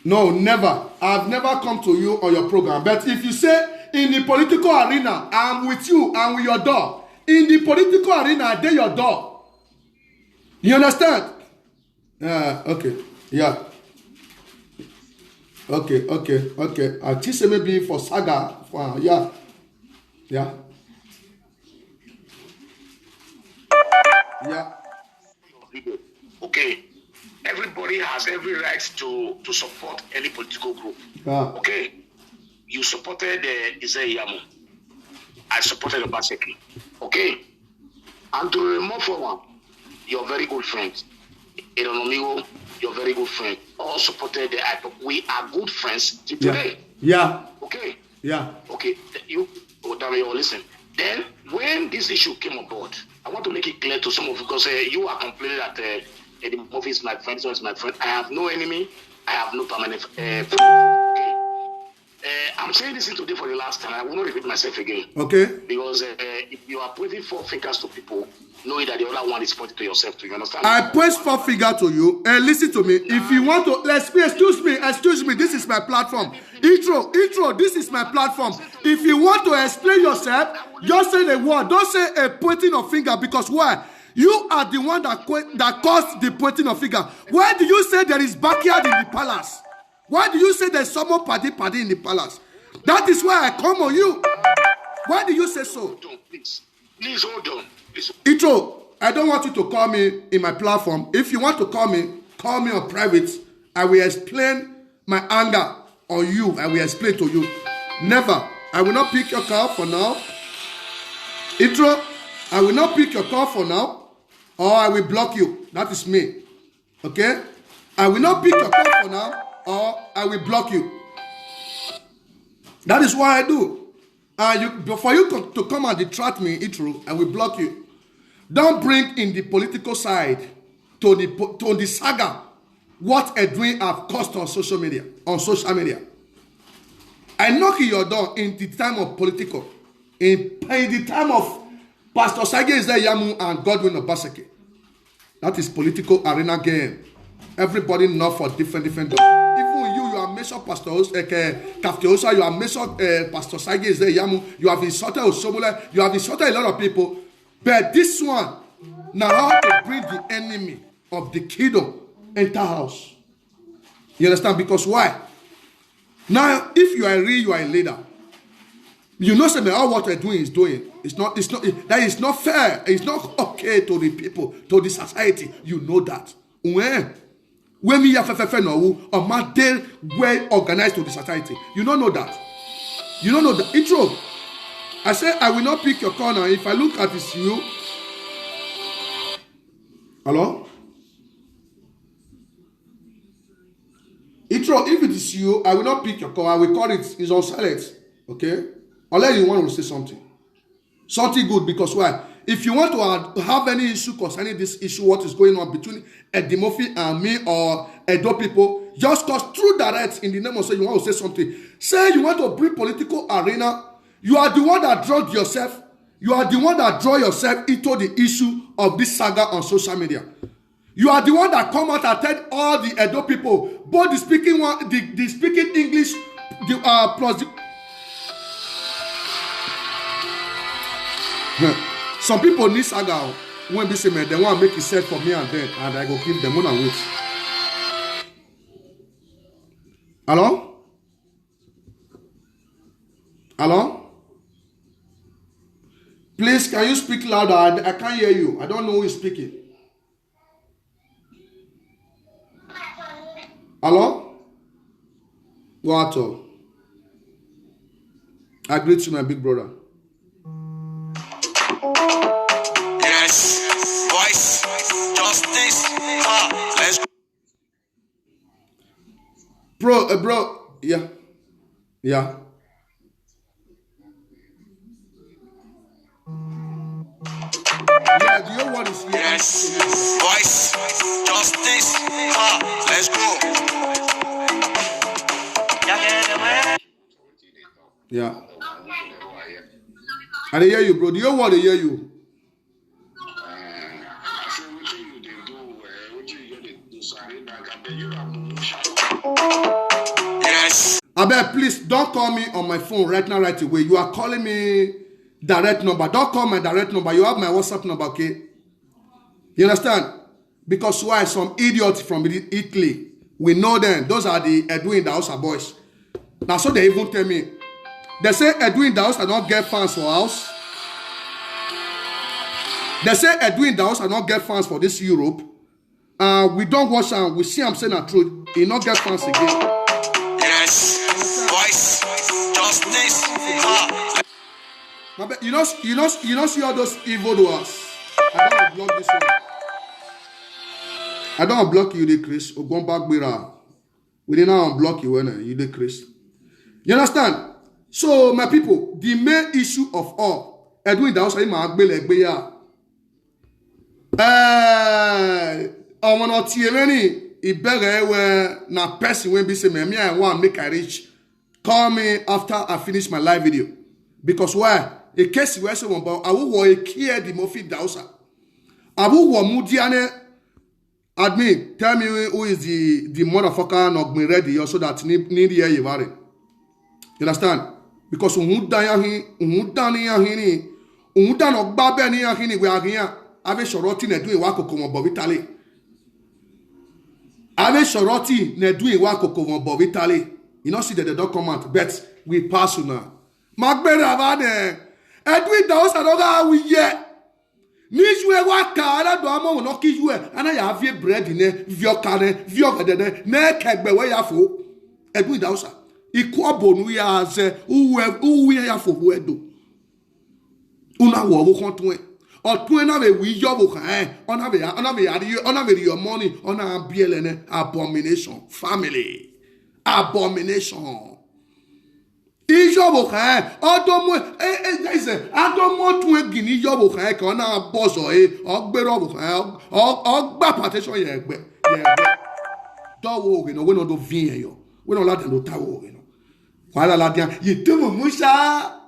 No, never. I've never come to you on your program. But if you say in the political arena, I'm with you, I'm with your door. In the political arena, they're your door. You understand? Okay. Yeah. Okay. I think maybe for saga. Yeah. Okay. Everybody has every right to support any political group. Okay. You supported Isaiah Yamu. I supported Obaseki. Okay. And to remove forward, your very good friend, Edonomigo, your very good friend, all supported the IPOC. We are good friends till today. Yeah. Okay. Yeah. Okay. You, Dami, listen. Then, when this issue came aboard, I want to make it clear to some of you because you are complaining that the movie is my friend, so it's my friend. I have no enemy. I have no permanent friend. Okay. I'm saying this today for the last time. I will not repeat myself again. Okay. Because if you are pointing four fingers to people, knowing that the other one is pointing to yourself, you understand? I point four finger to you and listen to me. If you want to, excuse me, this is my platform. Intro, this is my platform. If you want to explain yourself, just say the word. Don't say a pointing of finger because why? You are the one that caused the pointing of finger. Why do you say there is backyard in the palace? Why do you say there's someone party in the palace? That is why I come on you. Why do you say so? Hold on, please hold on. Please. Itro, I don't want you to call me in my platform. If you want to call me on private. I will explain my anger on you. I will explain to you. Never. I will not pick your call for now. Itro, I will not pick your call for now. Or I will block you. That is me. Okay? I will not pick your call for now. Or I will block you. That is what I do. For you to come and detract me, Itro, I will block you. Don't bring in the political side to the saga what Edwin have caused on social media. I knock your door in the time of political. In the time of Pastor Sage Yamu and Godwin Obaseki. That is political arena game. Everybody know for different doors. Even you are Meso Pastor Kafteosa, you are Meso Pastor Sage Yamu, you have insulted Osomole, you have insulted a lot of people. But this one, now how to bring the enemy of the kingdom enter house. You understand? Because why? Now, if you are real, you are a leader. You know something, all what we're doing is doing. That is not fair. It's not okay to the people, to the society. You know that. When we have a matter well organized to the society. You don't know that. You don't know that. Intro. I say I will not pick your corner. If I look at this, you. Hello? Intro, if it is you, I will not pick your call. I will call it. It's on silent. Okay? Unless you want to say something. Something good, because why? If you want to have any issue concerning this issue, what is going on between Eddie Murphy and me or Edo people, just cause through direct in the name of say you want to say something. Say you want to bring political arena. You are the one that draw yourself. You are the one that draw yourself into the issue of this saga on social media. You are the one that come out and tell all the Edo people, both the speaking one, the speaking English, plus the. Some people need saga when they say, man, they want to make it set for me and then, and I go give them one and wait. Hello? Hello? Please, can you speak louder? I can't hear you. I don't know who is speaking. Hello? What? I greet you, my big brother. Yes, voice, justice. Let's go. Bro, yeah. Yeah, do you know what is here? Yes, voice, justice. Let's go. Yeah. I hear you, bro. Do you know what I hear you? Yes. Abel, please don't call me on my phone right now, right away. You are calling me direct number. Don't call my direct number. You have my WhatsApp number, okay? You understand? Because why? Some idiots from Italy. We know them. Those are the Edwin Daosa boys. Now, so they even tell me. They say Edwin Daosa don't get fans for us. They say Edwin Daosa don't get fans for this Europe. We don't watch and we see I'm saying the truth. He not get fans again. Yes, voice, justice. You know see all those evil doers. I don't block this one. I don't block you, the Chris. Ogomba Gbera. We did not unblock you when you the Chris. You understand? So, my people, the main issue of all, Edwin Dawson, my Agbele Egbeya. I want to tell you, it better na person when be say me I want make I reach. Call me after I finish my live video. Because why? A case where someone about I will a care the Murphy Dawson. I will want Mudiane. Admin, tell me who is the motherfucker not me ready so that need hear you about it. You understand? Because no babe ni ahini we agian ave shoroti ne do iwa kokon bo vitale. Ave shoroti ne do iwa kokon bo vitale. You know see that they don't come out, but we pass now. Magbera vade. Edwin Dawson doga we ye. Nijwe waka ala do amo no kijwe ana ya vie bread ne vio kane vio gadede na kegbe we ya fo Edwin Dawson ikwo bonu ya ze uwe ya fo wo edo una wo wo kon tun otun na be wi yo bo kan ona be your money ona biele ne abomination family abomination Ijobo kan odomo adomo tun egini ijobo kan kan na bozo ogbero bo kan ogba partition ye egbe dowo we no do vin yo we no la den do tawo we no wala la dia yitubu musha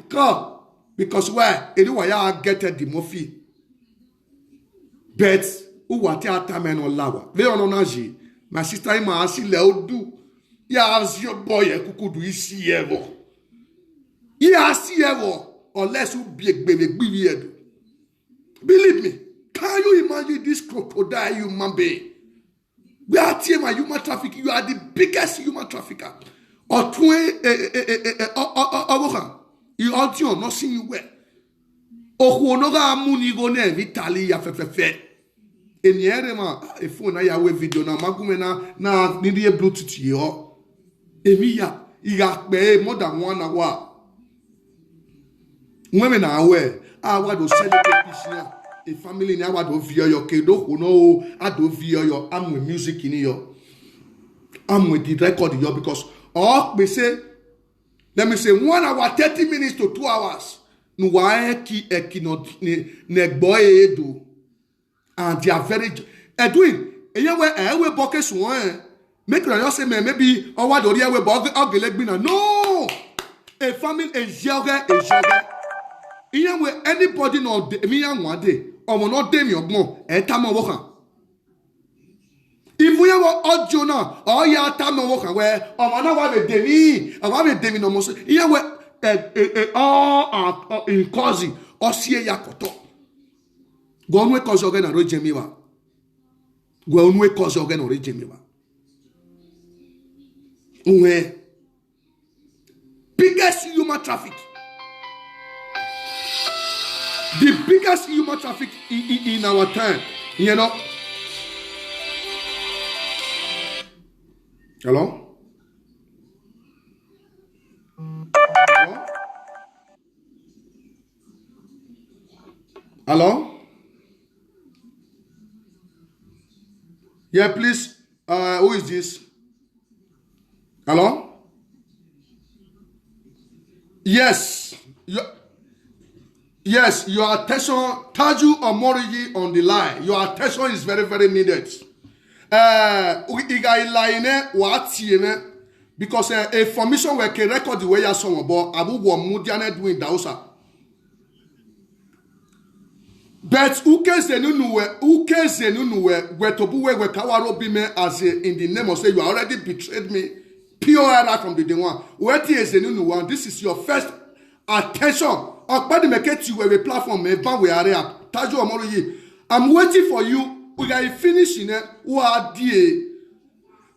ko because why eri wa ya get the mofi bet u wa ti atame no lawa le ono na ji my sister ma asile odu ya as your boy kukudu isi evo ya si evo unless you be weird. Believe me, can you imagine this crocodile human being? We are TMI human traffic. You are the biggest human trafficker. Or 20 you are not seeing you well. Or no muni go ne vitali ya fefe. Eniere ma e phone na ya we video na magume na need a Bluetooth yo. Emiya igakpe more than 1 hour. Women are aware. I want to celebrate this year. A family in our do via your kedo no I do via your I'm with music in your I'm with the record your because all we say let me say 1 hour 30 minutes to 2 hours. No why ki ekino ne boy do and they are very Edwin we buckets one. Make you say maybe or what do we no a family a yoga even with anybody no me young one day or not dem your bon e tam wokan if we have audio now or ya tam wokan where or na wa be demi no mo so even with all in cause or see ya koto go nwe cause oga na ro jemiwa go nwe cause oga na ro jemiwa where biggest human traffic. The biggest human traffic in our time, you know. Hello? Hello? Hello? Yeah, please. Who is this? Hello? Yes. Yes, your attention, Taju Omorigi on the line. Your attention is very, very needed. Because a formation where can record the way you saw about Abu Mudiane doing Dausa. But who cares where to buwe where Kawaro Bime as in the name of say you already betrayed me. Pure from the day one. Where is the new one? This is your first attention. I'm waiting for you. We got finishing it. Who are dear?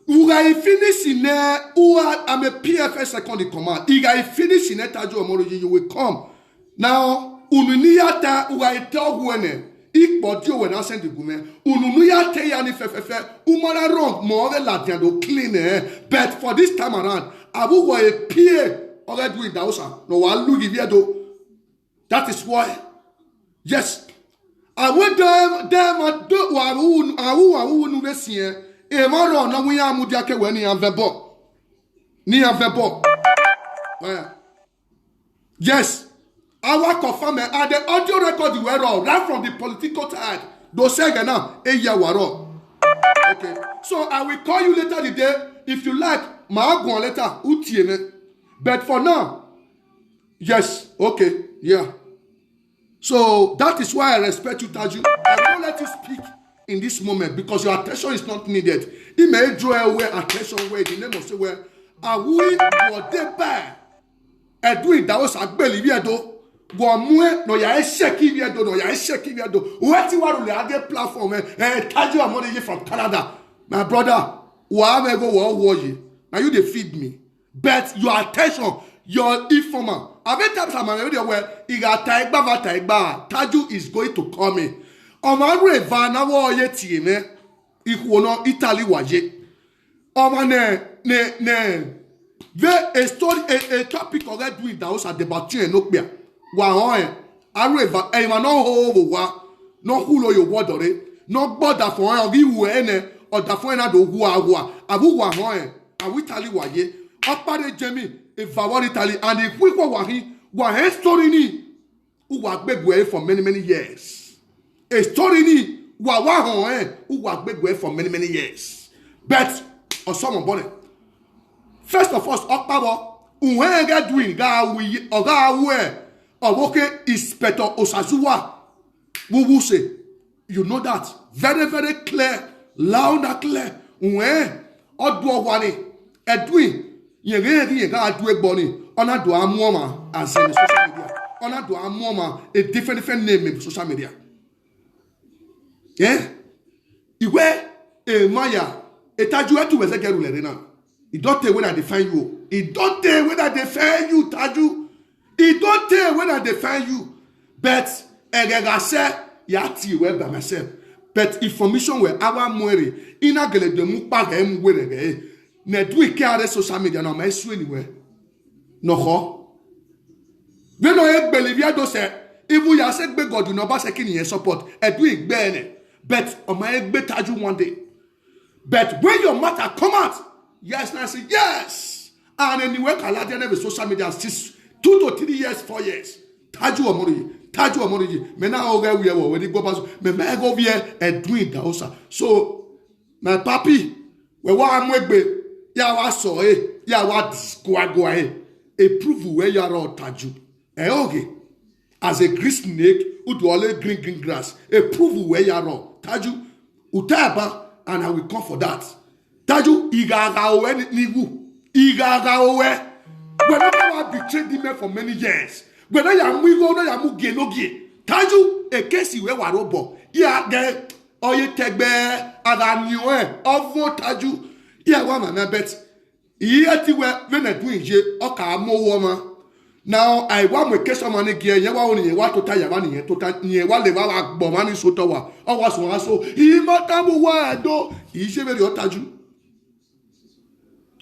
We got finishing it. I'm a PFS second in command. You got finishing it. Taju Omoloji, you will come now. Ununiyata ugaita gwene. Ikbodio when I send the gume. Ununiyate yani fefefe. Umara wrong more Latin do clean. But for this time around, I will go a PA already doing Dausa. No one look if you do. That is why Yes. I went them at do awu nu besie. E ma ro na wi amudia ke we ni anvebo. Ni anvebo. Yes. Our confirm and the audio record were all right from the political side. Those say now, waro. Okay. So I will call you later the day. If you like, ma go later. Utieme. But for now, yes. Okay. Yeah. So that is why I respect you, Taju. I won't let you speak in this moment because your attention is not needed. He may draw away attention where the name of say where are we go there doing that was a believe do go mue no ya sheki do no ya sheki do what you want to the platform Taju Amodeji from Canada. My brother, where go war you. Now you they feed me. But your attention, your informer. Every time I'm already aware, Taju is going to come in. Omagre vana wo ye tieme. Ikuono Italy waje. Ne. A story, a topic of that doing that was at the Batu and Nokbia. Wa areva no ho wa no hulo yo wodore no border for o gi ene o da fo na do hu awu abu wa ho awu Italy waje opare jemi e favor Italy and the quick wa he story ni u wa gbegwe for many years. A story ni wa ho u wa gbegwe for many years. But osomo bone first of all oparo unwe ga doing ga wi o ga we Owoke Inspector Osazuwa Wuwu say, you know that very clear, loud and clear. Unwe Odwo wani Edwin yenge ga adu egboni ona do amuoma as in social media. Ona do amuoma a different name in social media. Yeah? Iwe Maya Taju etu weze geru le na. It don't tell when I define you. It don't tell when I define you, Taju. It don't tell when I define you. But I say yati we by myself. But information where our mwere ina gele de mu pa ga mu were ga na do e care social media na ma su anywhere. No ho. We no e believe do say ibu ya se gbe God no ba se kini yen support e do e gbe ene. But o ma e gbe Taju one day. But when your matter come out, yes, na say yes. And anywhere kala dey na social media 2 to 3 years, 4 years. Taju Amodeji. Me na oga we wo we go pass. Me go here and doing that also. So my papi, we wa amwegbe ya wa so ya wa go a prove where you are all Taju. Okay. As a green snake, who do all green grass. A prove where you are all Taju. Utaba and I will come for that. Taju igaga we nigu. Igaga we. Whenever I betrayed him for many years, whether you are moving or you are moving, Taju, a case you were robo, ya get or you take bear, and I knew of Taju, ya woman, I bet. Yet you were when I doing je, okay, more woman. Now I want my case of money gear, you only want to tie your money to near what they were bomani sotowa, or was one so he might have a word, though he should be your Taju.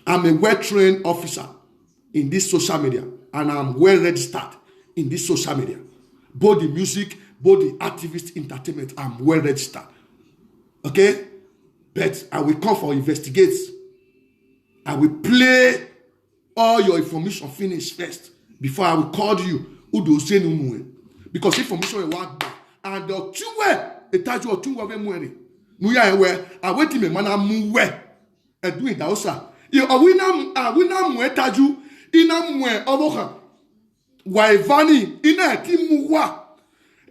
I'm a well-trained officer in this social media, and I'm well registered in this social media. Both the music, both the activist entertainment, I'm well registered. Okay? But I will come for investigates. I will play all your information finish first before I will call you. Because information is what and the two way a Taju or two way money. Nuya where I wait him a man I'm doing that also. You are we now Taju. Ina mwe oboka waivani ina timuwa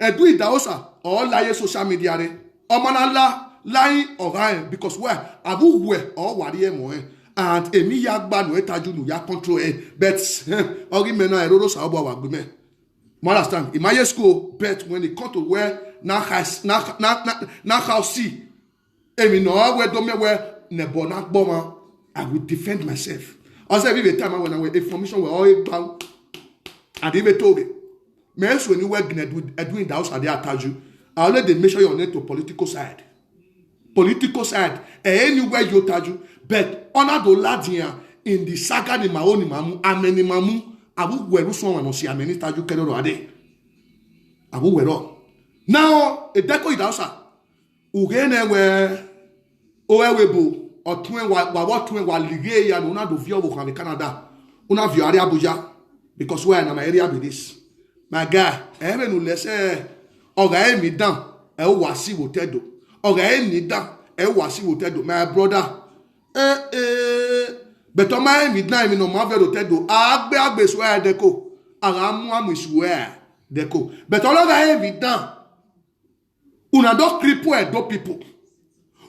edu idaosa all lie social media re omanala lying oran because where abu we or wari mo and emi ya gba no Taju no ya control but ori me na eroro sa obo wa gbe me understand in my school bet when it come to where na house see emi no we do me where nebo na gboma I will defend myself. Also, every time when I went information were all bound, and even told it. Mess when you work doing the house at the Taju, I already measure your net to political side. Political side, anywhere you Taju, but honor the lads in the saga ni maoni mamu, ameni mamu, abu weru so wan si ameni Taju kero ade. Abu wero. Now, a deco idausa. Ugene we Owebo or twin what twin while Ligay and una do view of Canada. Una view Abuja because where in my area be this. My guy, even unless Oga me down, wasi wotedo. Oga me down, wasi wotedo. My brother, but on my midnight, no marvel wotedo. Agbe swear deco. Aramu swear deco. But all Oga me down. Una don't cripple Edo people.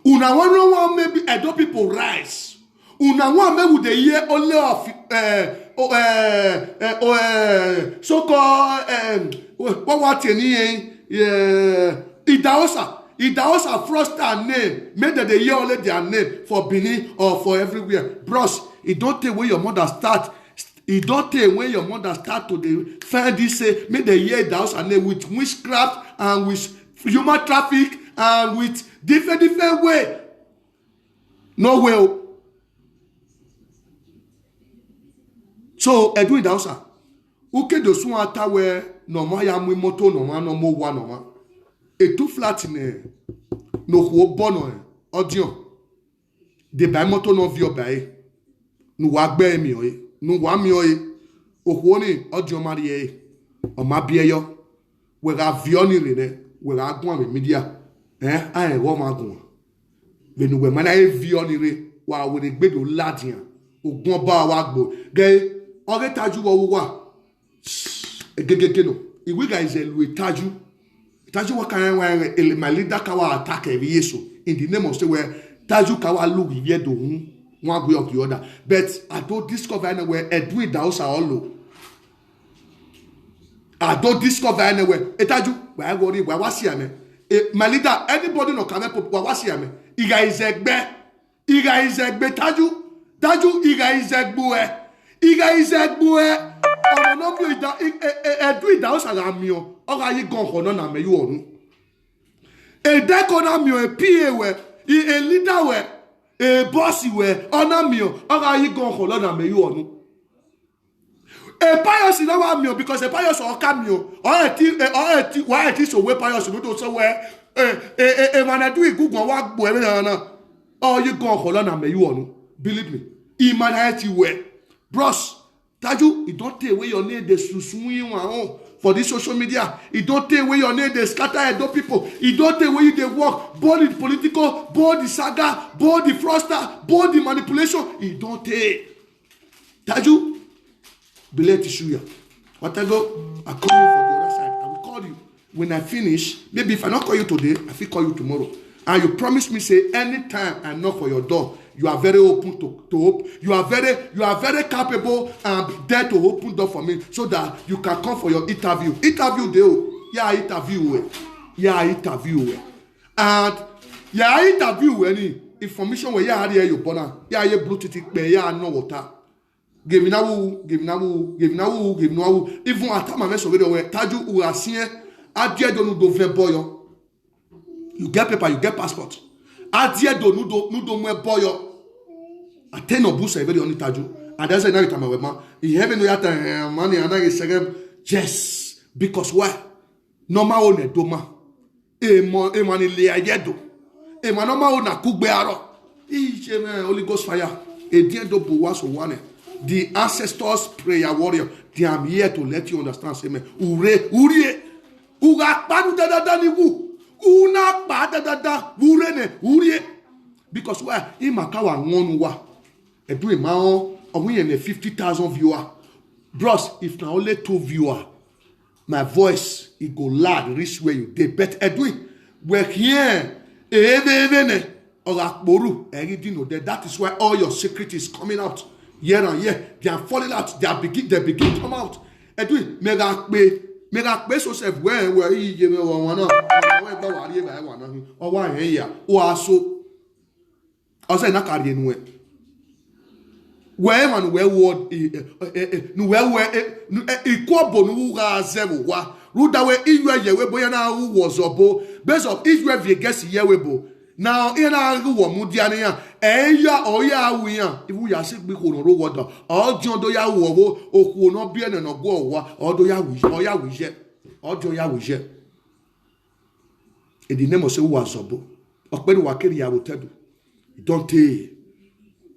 Una one maybe Edo people rise. Una one maybe the year only of so-called what Idaosa frost their name. Made that the year only their name for Benin or for everywhere. Bros, it don't take where your mother start. It don't take when your mother start to the find this say make the year Idaosa name with witchcraft and with human traffic and with different way. No way. So Edwin Dausa, uke do sun atawe no ma ya mu moto no ma no mo wa no ma. E tu flat ne no ho bono audio. De ba moto no vi obai. Nu wa gbe mi oye. Nu wa mi oye. Oho ni audio mari e. O ma bi eyo. We ga vi oni re ne. We ga gun ame media. Ai wo ma gun. We nu we ma na e vi oni re wa we gbe do ladian. Ogun ba wa gbo. Ge Oge taju wa egegege no iwe guys elu taju wa kan wa my leader ka wa attack every yeso in the name of say where taju ka wa lu ye do hun one way or the other but I don't discover anywhere Edwin Dausa all I don't discover anywhere taju wa go ri wa si ame my leader anybody no come up wa si ame iga is egbe taju iga is egbo Iga izegbuwe ono bi ida Edwin Dausa ga mi o ga yi gan kono na me yu orun e de ko na mi o e PA we e leader we e boss we ona mi o ga yi gan kono na me yu orun e pious na wa mi o because e pious o ka mi o wa ti so we pious no to so we e man do igugun wa gbo e na o yi gan kono na me yu orun believe me imanati we Bros, Taju, it don't take away your name, they susun for this social media. It don't take away your name, they scatter Edo people. It don't take away they work, both the political, both the saga, both the fraudster, both the manipulation. It don't take. Taju, Bileti Shuya. What I go, I call you for the other side. I will call you. When I finish, maybe if I not call you today, I will call you tomorrow. And you promise me, say, anytime I knock for your door, you are very open to hope. You are very capable and there to open door for me so that you can come for your interview. Interview deal. Interview. And interview information where you bona. Blue tick be no water. Give me now. Even at time I so where Taju u asien adie do do ve boyo. You get paper, you get passport. Adie do nudo mwe boyo. Ateno busa every only Taju. And that's another time I went, in heaven we have money and I say yes. Because why? Normal one doma. E mani le ayedo. E manoma ona kugbe aro. Holy Ghost fire. E dien do buwaso one. The ancestors prayer warrior. They am here to let you understand. Say me. Urie. Uga panu da ni wu. Una pa da urene urie because why imakawa ngonwa Edwin mao only 50,000 viewer bros if na only 2 viewer my voice it go loud reach where you dey but Edwin we're here evene orakporu eridino that is why all your secret is coming out year on year they are falling out they begin to come out Edwin mega pe so self where you me won na we gba wari ba wa na o wa yen ya o aso o se na kare enu e we man we word nu we ikobo nu ga zero wa ruda we iwe ye we boya na wu wozobo based of Israel we guess ye we bo now in na wo mu dia ni ya eya o ya wu ya iwu ya se gbe ko ro wodo o jon do ya wo oku no bi ene no go wa o do ya wu o ya wu je o do ya wu je in the name of say Wazobo. Okbeni wakeri ya wotedu. Don't take.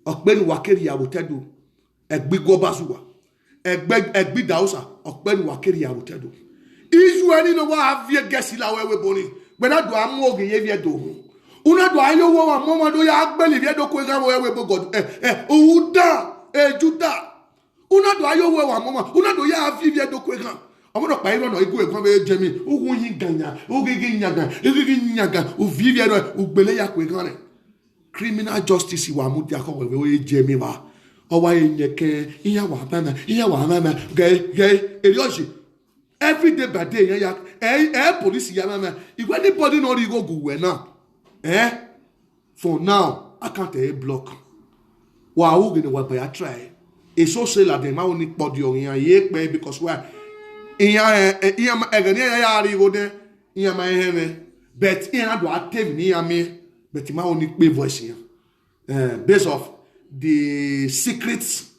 Okbeni wakeri ya wotedu. Egbi gobazuwa. Egbi dausa. Okbeni wakeri ya wotedu. Israeli no wa avie gesi la wewe boni. Bena do amoge yevie do. Una do ayo wa mama do ya agbeli vie do ko ga wewe bo God. Uda Juda. Una do ayo wa mama. Una do ya avie do ko ga. Omodo pa iro no igu ekwan be jemi. Ugu yin ganya. Ogigi nyaga. Uvivie do ugbele ya ko ga. Criminal justice wa mu dia ko we jemi wa. Owa enyeke iya wa mama. Ge erioji. Every day by day, police yamama. If anybody know you go we now, for now I can't block. Wow, we gonna work try. It's so say like them. I only body on here because why? Ya go there. But I do active near me. But my only pay voice here. Based off the secrets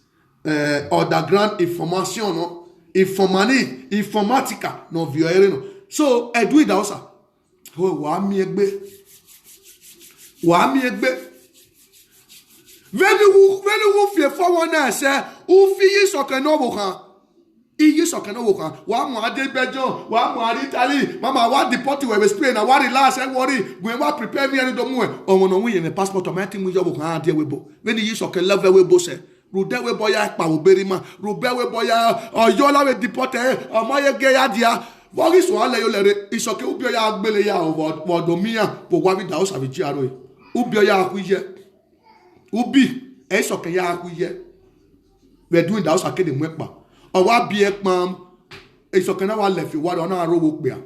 underground information. No? Informatica no violere no. So Edwin Dausa. Wa mi egbe. Veni wu fie for one na say u fi yi sokan no wo kan. Iyi sokan no wo kan. Wa mo ade bejo, wa mo ari Italy, mama wa deport we Spain na wa relax and worry. We wa prepare me any do mu e. Omo no wi ye passport o ma ti mu yo wo kan ade we bo. Veni yi sokan level we bo se. Rudewe boya pa oberima, rubewe boya oyola we deporte, omoye ge ya dia. Wori so ale yo lere, isoke ubi oya agbele ya wodomia, po wa bi Dausa bi jiaro yi. Ubi oya akuye. Ubi isoke ya akuye. We doing Dausa kede mu epa. Owa bi epam, isoke na wa lefi wa na ro wo pe a.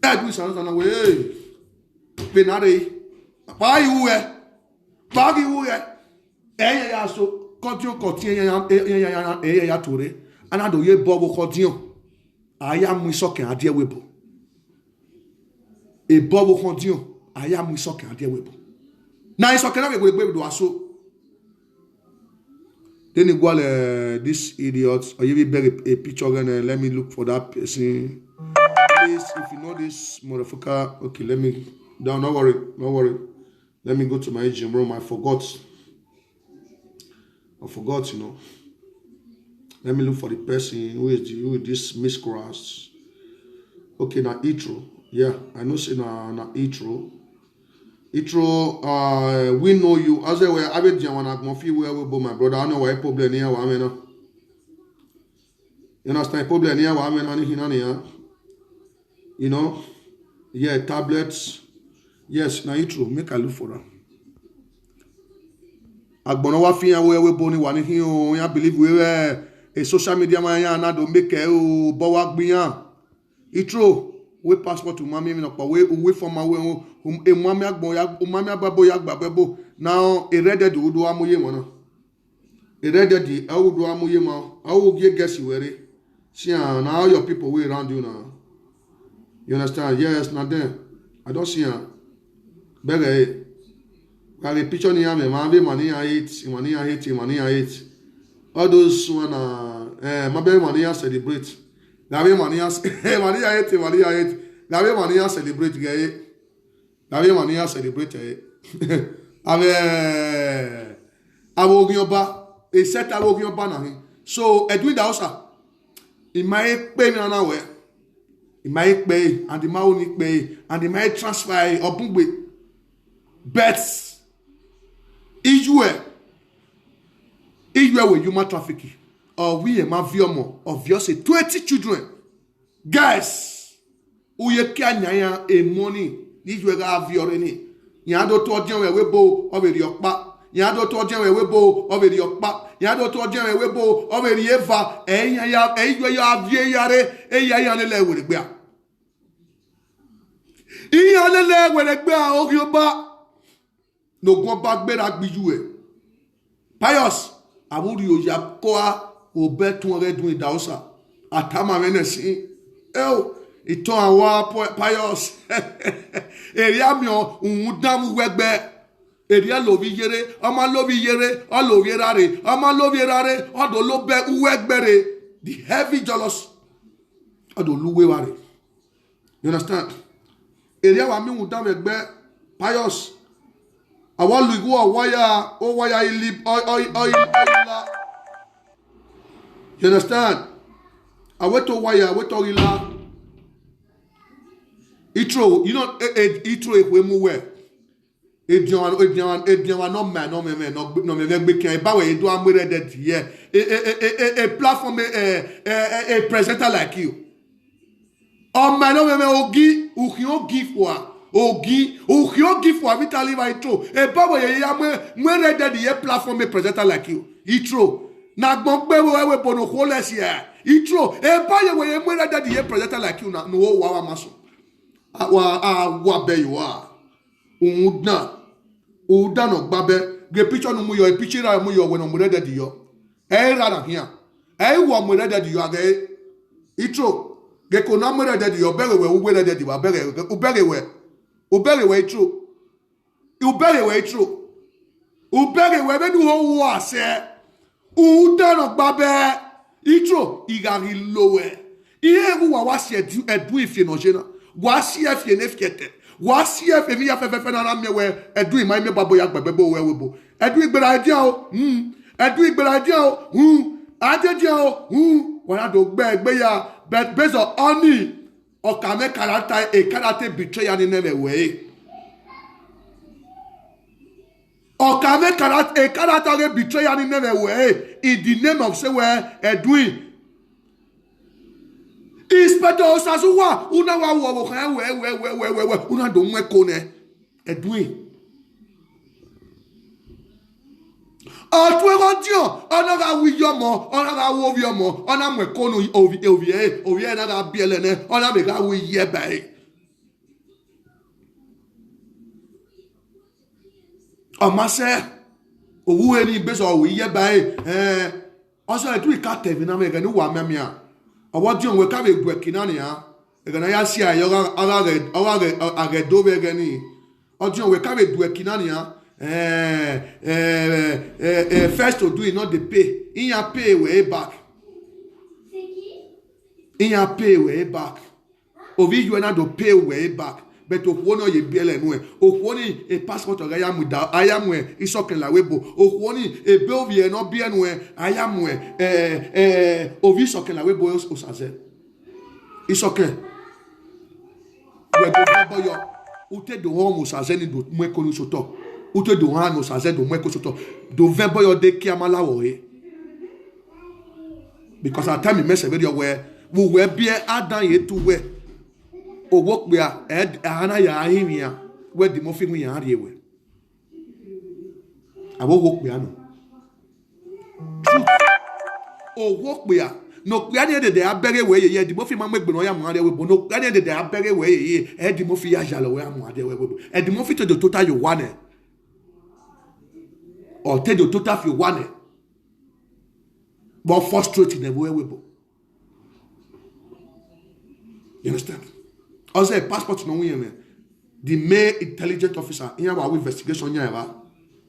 Edu sana we. Benare. Pa yi we. Ya so continue ya tore anado ye bobo continue aya mu isoke ade webo e bobo continue aya mu isoke ade webo na isoke na we do aso then you go this idiot or you be beg a picture and let me look for that person please. If you know this motherfucker, okay, let me don't worry, let me go to my gym room. I forgot, you know. Let me look for the person who is this Miss Grass. Okay, now Itro. Yeah, I know say na Itro. Itro, we know you. As I were average Jawana Mofi where we my brother. I know why problem near Wamena. You understand problem near Wamena, you know? Yeah, tablets. Yes, now Itro, make a look for them. Agbono wa fi yan we boni wa ni hin o yan believe we a social media man yan na do make o bo wa gbiyan Itro we passport to mami mi no pa we from my we e mami agbon ya o mami agbabo ya gbabebo now e ready do do amoye mo na e ready di awu do amoye mo awu ge guess were see now your people way around you now, you understand? Yes, not them I don't see am bege the picture near me, money I hate. All those one my baby money celebrate. Money I hate. Money celebrate, guy. Money celebrate. A set na. So Edwin Dausa, it might pay me on way. It might pay and the money pay and the might transfer or boom bets. Ijue with human trafficking, or we a maviomo of yours 20 children. Guys, uye kanya a money. Ijue ga avioreni. Yado to jen we bo over yokpa. Yado to jen we bo over yokpa. Yado to jen we bo over yeva. Ya avie yare. Ya lele with the bear. Lele with the bear. Ogyoba. No go back better bijuwe. Pious, aburi oja koa obetu Edwin Dausa. Atama menesi. Ito awa Pious. Eria mio undamu wegbe. Eria lobi yere, ama lobi yere, alo yerare, ama lobi yerare, odo lobe uwegbere. The heavy jealous. Odo luwe ware. You understand? area wa mi wu da me gbe pious àwọn lu igu o waya ili oila you understand aweto waya aweto ila itro you know itro ekwe mu we edian wa no man no me gbe kan ba we do amere that here a platform a presenter like you oh man no me ogi uki for ogi for vitali va itro e ba we ya mwere that here platform a presenter like you itro na gbon pe we bono ko lesi itro e ba ye we mwere that here presenter like you na no wa maso wa be you are Uda no babe ge picture no mu yo picture ra mu yo we no mu rede di yo ra na hia wo mu rede di yo age itro ge ko na mu rede di yo bere we wo rede di wa bere we itro be du ho wo ase uda no babe itro igari lowe iye wo wa se edu ifie no je na wa se afie ne fiete wasi efe mi ya fefe na ra mewe edu imai me babo ya gbebebo webo edu igbera adia o adedia o wona do gbe ya but based on honey o ka me character betray ya ni neme we o ka me character betray ya ni neme we in the name of say we edu Inspector Osasuwa, una wa we una do mwe kone edwin. Otwe gondio, ona ga wiyomo, ona ga woviomo, ona mwe kono ovie na ga bielene, ona me ga wiye bai. Amase owu eni beso wiye bai oso etu ka tevi na me ga ni wa memia. Awadi onwe ka be gwe kinani ya egana ya si ayo aga dobe gani odi onwe ka be gwe kinani ya first to do it not the pay in ya pay way back ovi you na do pay way back but okwono ye biele nu okwoni e passport oga ya mu da ayamu isoken la webo okwoni e be ovi no bie nu ayamu ovi soken la webo osaze isoken we do boyo ute do homo saze ni do mu ekonu soto ute do han no saze do mu ekonu soto do ve boyo de kiamala wo because at time me se very where we we bie adan ye tu we owo pe ana ya ahimia we di mo fi mu ya re we awo wo pe ano owo pe no pe ani de abere we ye di mo fi ma megbe no ya mu are we bo no pe ani de abere we ye e di mo fi ya jalo we amu ade we e di mo fi to the total you one or take the total you one but frustrating the we bo you understand. Also, a passport no we the main intelligence officer in our investigation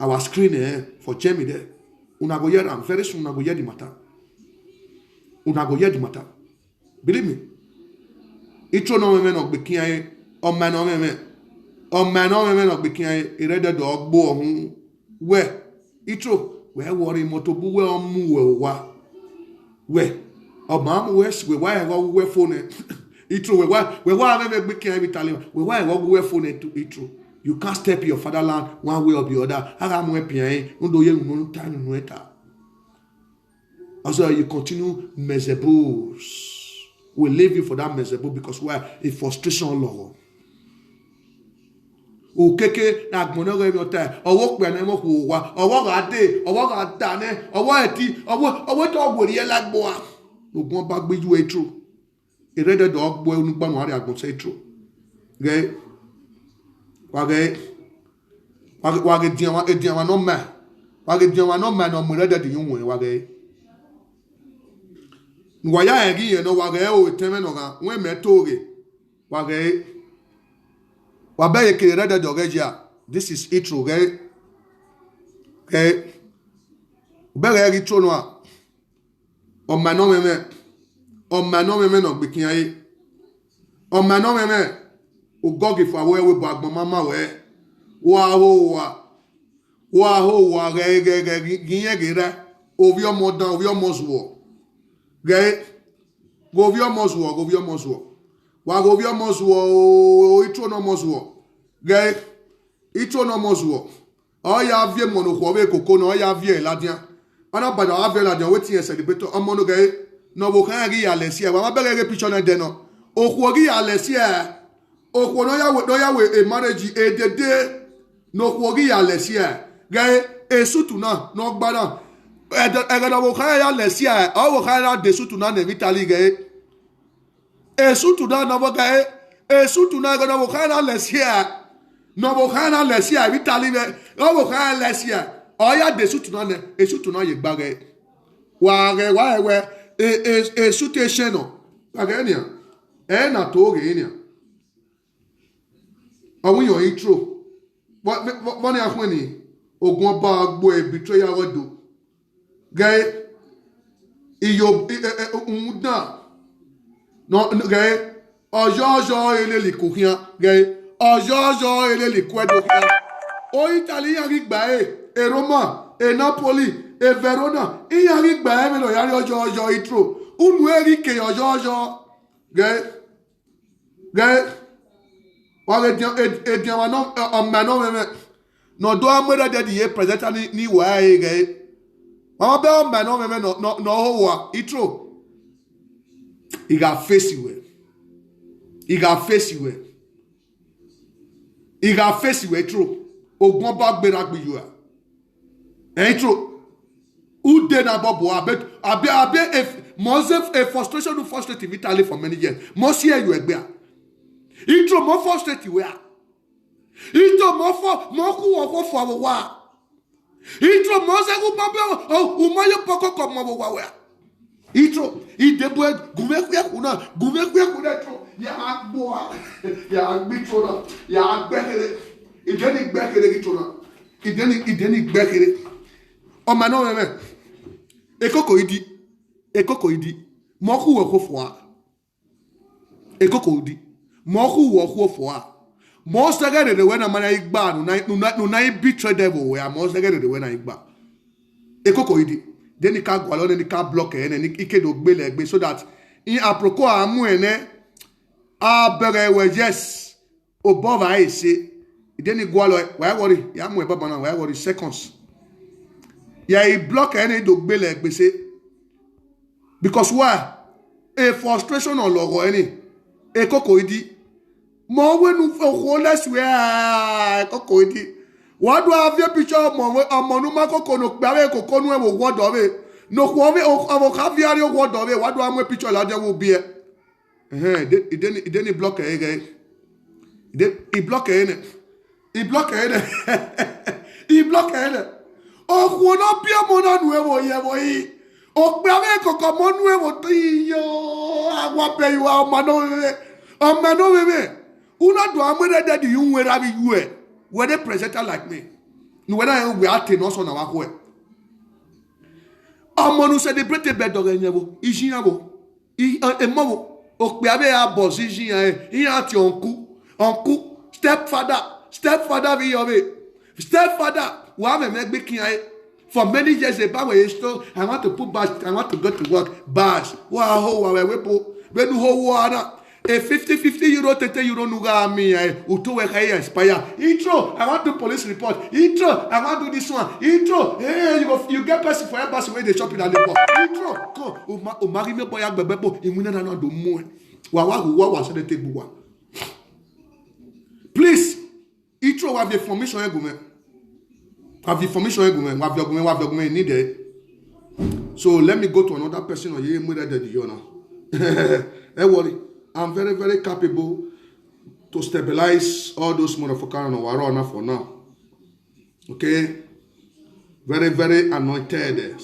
our screen for Jamie there. Una go hear am very soon. Una go hear the matter. Believe me. Itro no me no gbekin o man no me no gbekin irede do ogbo ohun we itro we worry motobu we omu we wa we obam we why go we phone Itro we wa me gbe kan bi tale we wa we phone to itro you can't step your fatherland one way or the other aga mo epian ndo ye nu ta nu eta also you continue miserable we leave you for that miserable because why a frustration law o keke na agbono re mi ta owo pe na mo ko wa owo ga de owo ga da ne owo eti owo to gbori e lagbo wa ogun ba gbeju itro irede do ogbo onugba no ari agbon se itro ge wage dian no ma no mu irede di yun wage nwaya egi ye no wage o teme no ga we metoge wage wabe ke irede do geja this is itro ge bere ri tro no a o ma no me no gbekin aye o ma no me Ogogi for where we bag mama we. Wa gira. Ovio modan, ovio moswo. Gay. Govio moswo. Wa govio moswo, itro no moswo. Gay. Itro no moswo. Oya vie monokwo we koko no oya vie ladian. Ana bada avie ladian wetin celebrate omono gay. No bo kan ri alesia. Wa bere re picture na de no. Okwo ri alesia. Okwo no ya we a marriage e dede. No kwo ri alesia. Gay esutu na no gbada. Egada bo kan ya alesia. O bo kan na de sutu na ne vitali gay. Esutu na no bo gay. Esutu na egada bo kan na alesia. No bo kana lesia vitali ne no bo kana lesia oya de sutuna ne esutuna ye gbage wa we sutation no agenia na to ge nia awun yo intro bo ni afun ni ogun oba agbo e betrayal wedo ge iyo undan no ge ojo ele likuhian ge Ojojo ele likwedo kia. O Italy yari gba e Roma, e Napoli, e Verona. I yari gba e melo yari ojojo itro. Unu eri ke ojojo. Wale diama no amano meme. No do amweda dedi ye presenta ni wa e ge. Mama be amano meme no ho wa itro. He got face you. He got face you. He got face you true. Ogun ba gbera gbe you. True. Who did na bobo abet if Moses a frustration to frustrate Italy for many years. Most year you egbe. Intro mo frustrate you. Intro mo ku wo for wa. Intro mo se ku pampe o mayo poko ko mo wa wa. Intro I debo gume kuna tro. Ya boa. Ya bitona. Ya gbekere. Ideni gbekere gitona. Ideni gbekere. O ma no meme. Ekoko idi. Mo ku wo ko fo a. Ekoko idi. Mo ku wo ko fo a. Mo segere de when amana igba no na betray devil we mo segere de when igba. Ekoko idi. Then ka gwalo ni ka block ene ni ikedo gbele egbe so that in aproko amu ene abere we yes obova ise then gwalo why worry ya mu e baba na why worry seconds ya I block ene do gbele egbe se because why a frustration oloro ene ekoko idi mo wenu fo less we ekoko idi what do have your picture amonu makoko no gbawe koko nu e wo wodo we no ko we avocavia yo wodo we what do am picture la de wo be ideni block e I block ene o ko no bia mo na nu e wo ye wo yi o gbawe koko mo nu e wo ti yo agwa pe yo o ma no we una do am de the you we rabi you e were they presenter like me? No, when I we are ten also na wako. Amonu celebrate bedo genyebo. Ijinabo. Emobo. Okpeabe a boss ijin e. Ati onku. Stepfather we yobe. Stepfather. We have a make for many years about where I want to put bash. I want to go to work. Bash. Wow, we do ho water. A 50 euro, 30 euro nuga me uto kai expire. Intro, I want to police report. Intro, I want to do this one. Intro, hey, you get person for everybody where they shopping at the bar. Intro, come, o mari me boy agbebebo, imuna na do mo. Wa se de take buwa. Please, intro have the information egume. Have the information egume, have your gume need it. So let me go to another person or you mother the yona. Hey worry. I'm very, very capable to stabilize all those motherfuckers on Warona for now. Okay? Very, very anointed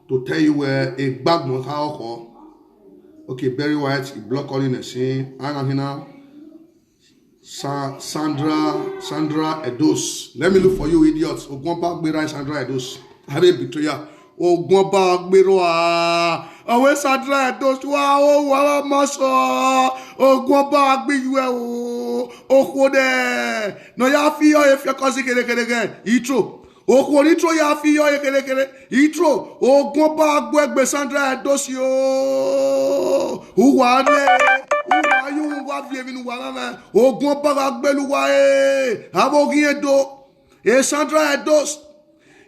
to tell you where a bag will how. Okay, Barry White, block all in the scene. Anahina, Sandra Edos. Let me look for you, idiots. Ogwamba Gbera Sandra Edos. Have a betrayal. Ogwamba Gbera. Awe Sandra Edos wa o wa maso Ogwamba Gbera o. okode no ya fi yo e fi kosi kere itro oko nitro ya fi yo e kere itro ogun ba agbo egbe Sandra Edosi o uwa yu wa fi evi nu wa mama ogun ba agbelu wa e abogin edo e Sandra Edosi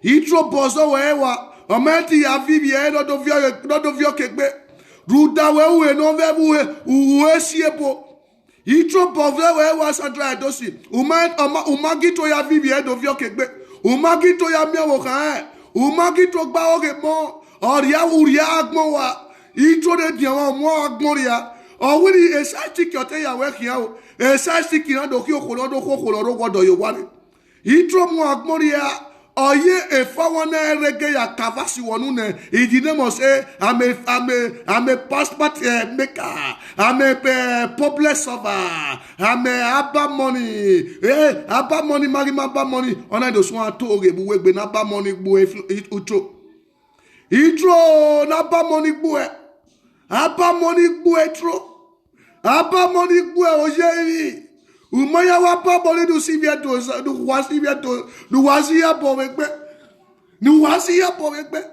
itro bozo we wa ometi ya vivi e no do vio kegbe ruda we no ve uwe siebo itro bozo we wa Sandra Edosi umagito ya vivi e do vio kegbe umagito ya miawo kan umagito gba oge mo oria uria agbon wa itro de di awon mo agbon ria owiri esati kyote ya we kian o esati kian do ki okolo ro godo yo wa itro mo agbon ria oye efawana rege ya kavasi wonu ne idine mo say I'm a passport maker, I'm a public server, I'm a abba money abba money marima abba money ona do so to oge bu we gbe na abba money gbo utro itro na abba money gbo etro abba money gbo oje umaya wa pa bole du sivia to du wasivia to du wasia po wegbe nu wasia po wegbe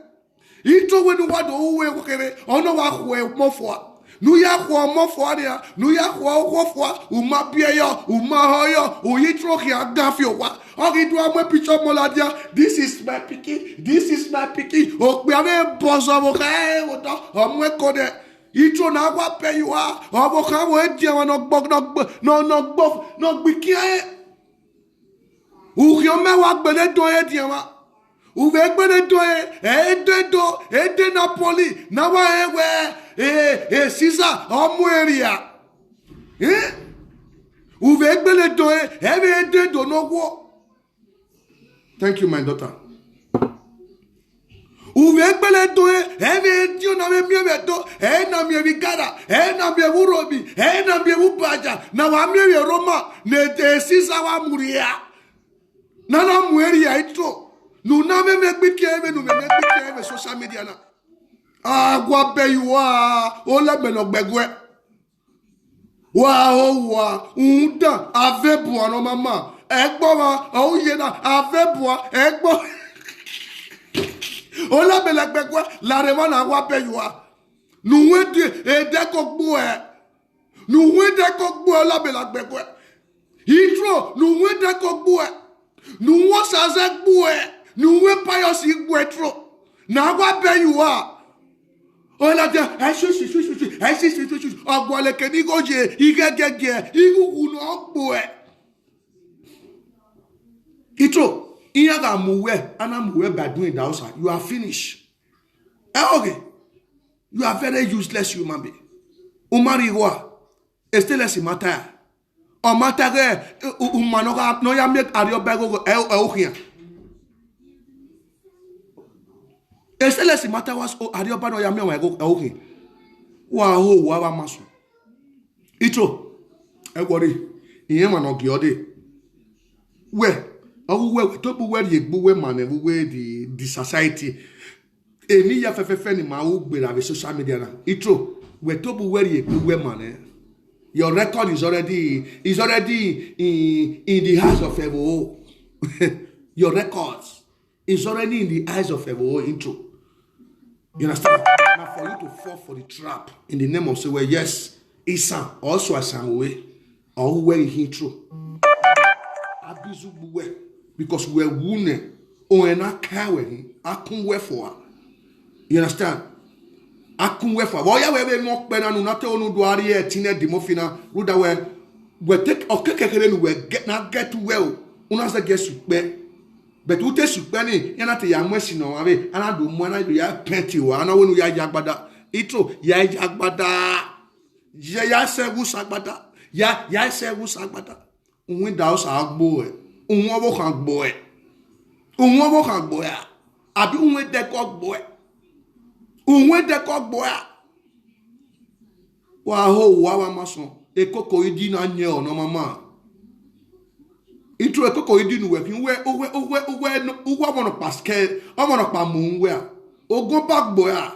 ito we du wado we kokere ono wa khwe mofo nu ya khwo mofo dia nu ya khwo khwo uma bie yo uma hoyo oyitro ki agafi wa ogi du amwe picture moladia this is my pikin o pe ave bozo mo kai o to omwe kode itro na agwa pe you are obo kan wo e dia no gbiki aye urion me wa gbele do e dia wa u ve gbele do e de Napoli na wa e Caesar omo area u ve gbele do e ve de do no wo. Thank you, my daughter. Uvegbele doe eve dio na me do na me vigara na me urobi na me ubaja na wa me Roma ne de sisa wa muria na mueria itro nu na me gbike nu me gbike social media na agwa be yuwa o le me no gbegwe wa unda avebu ano mama egbo wa o ye na avebu egbo ola belagbegwa la remana wa peyua nuwede edeko gbo la belagbegwa itro nuwede ko gbo nuwo saze gbo nuwe pious gbo etro na wa peyua ola de ashi ogwole keni goje igegege igugu no gbo itro Iyaga muwe, ana muwe by doing that also. You are finished. Okay. You are very useless human being. Umari wa. Esteles imata. O matage umanoga no ya make ario bego euhia. Esteles imata was ario bano ya me wa euhia. Wa ho wa maso. Ito. Egori. Iyema no giode. We to bu we egbuwe man we the society eni ya fefefe ni ma wo gbera be social media na itro we to bu we egbuwe man your record is already in the eyes of Evo. Your record is already in the eyes of Evo intro. You understand? Now for you to fall for the trap in the name of say well yes Isa also as some way or where he intro abizu buwe. Because we're wounded, or an akawe, akun wefo. You understand? Akun wefo. Why we more better no not onu duari tina demofina. Ruda we take okekekele we get well. Unasa get supe. But ute supe ni yana te yamwesi no ave. Ana do mwana ya penti wa. Ana wonu ya jagbada. Ito ya jagbada. Ya sewu sagbada. Ya sewu sagbada. Unwi daos agbo unwo bo kan gbo ya abi unwe de ko gbo ya wa ho wa mason ekoko idi na nye ono mama itu ekoko idi nu we kin we mono pascal o mono pa mu we ogun pa gbo ya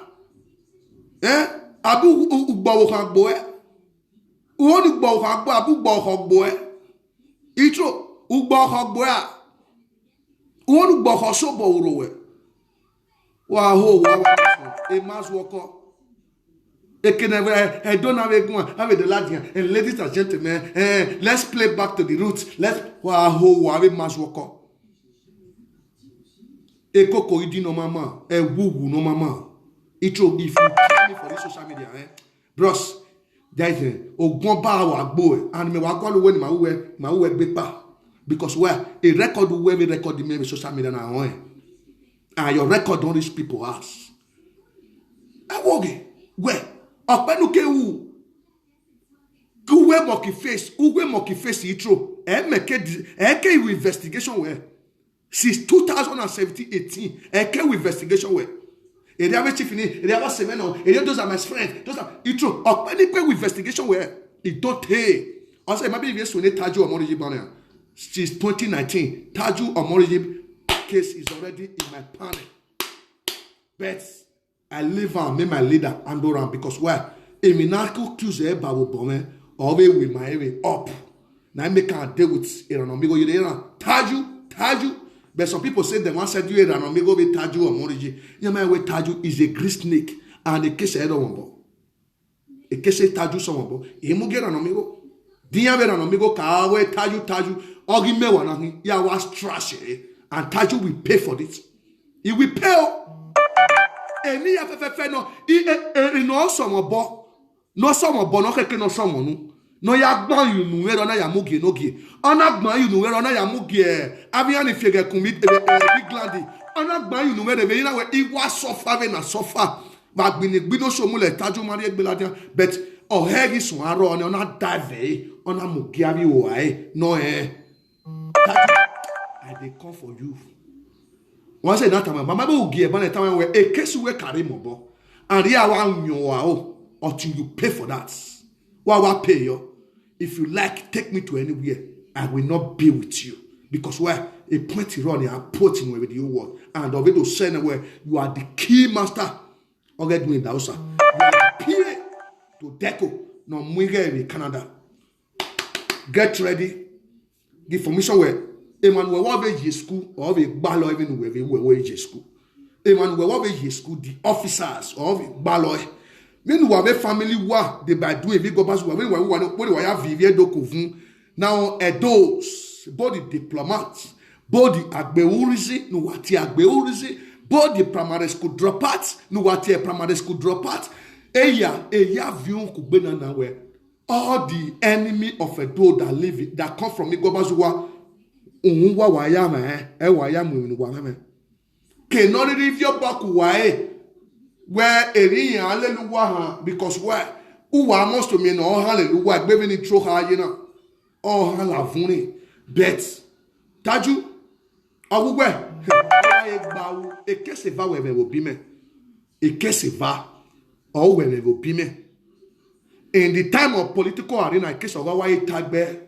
abi ugbo wo kan gbo ya o ni gbo kan gbo abi gbo kan gbo Itro, Ugboko Boya. One Boko Sobo Urowe. Waho, a mass walker. They can never, I don't have the Latin. And ladies and gentlemen, let's play back to the roots. Let's, waho, mass walker. A coco, you no mama, a woo no mama. Itro, if you tell me for this social media, bros, there's a Ogomba or boy, and me walk all the way my way big pa. Because where a record where we record the maybe social media now, and your record don't reach people ass. I walk it. Where? Ọ̀pẹ́nuke wù kúwé mọ̀kì face ìtro ẹ̀ẹ́kẹ́ ìwé investigation wẹ̀ since 2017-18 ẹ̀ẹ́kẹ́ ìwé investigation wẹ̀ èdè abẹ́ chief ni èdè abẹ́ sèmẹ́nà èdè those are my friends those are ìtro ọ̀pẹ́nuke ìwé investigation wẹ̀ ìdọ́tẹ̀ ọ̀sẹ̀ ìmábí ìwé sùn ní Tájú Ọmọrìjì bọ́nà since 2019 Tájú Ọmọrìjì case is already in my panel but I live and make my leader handle am because why? A miracle Tuesday Bible bomb always with my way up. Now I make a deal with Iranomigo. You know, Tájú. But some people say they want to do Iranomigo with Tájú or Moriji. You know, where Tájú is a great snake and a case I don't want. A case Tájú someone. You must get Iranomigo. Dia Iranomigo kawe Tájú. Ogi me wana ya was trash and Tájú will pay for this. He will pay. Emi ya fefe no no somo bo no keke no somo nu no ya gbon yu nu ero na ya mugie no gie ona gbon yu nu ero na ya mugie abian fiege kunmi big land ona gbon yu nu ero me na we iwa suffer we na suffer ba gbini gbido so mu le Tájú mari egbeladia but o hegi sun aro ni ona dive ona mugie abi o ai no I dey come for you. Once a time, Mama will give a time where a case will carry mobo, and here one you until you pay for that. What will pay you? If you like, take me to anywhere. I will not be with you because where a point run and putting with you work and of it to send where you are the key master. Okay, doing that also. You are the PA to Deco, no mwige in Canada. Get ready. Give permission where. Emmanuel Wabe school or the Balo even where school. Emmanuel Wabe school, the officers of Balo. When we have family wa they by doing we go back when we want to have Vivier Dokovun now those body diplomats, body agbeurizi, no wati agbeurizi, body primary school dropouts, no wati primary school dropouts. Eya view kubena na where all the enemy of a door that live that come from Igobazua. Unwa wayama wayamu ni wame ke no if your back wae where eri hallelujah because where uwa must to me no hallelujah gbe ni tro ha yi na o halavuni bet Tájú awugbe e gbawo e kese va we obi me e kese va o we obi me in the time of political arena case of why tagbe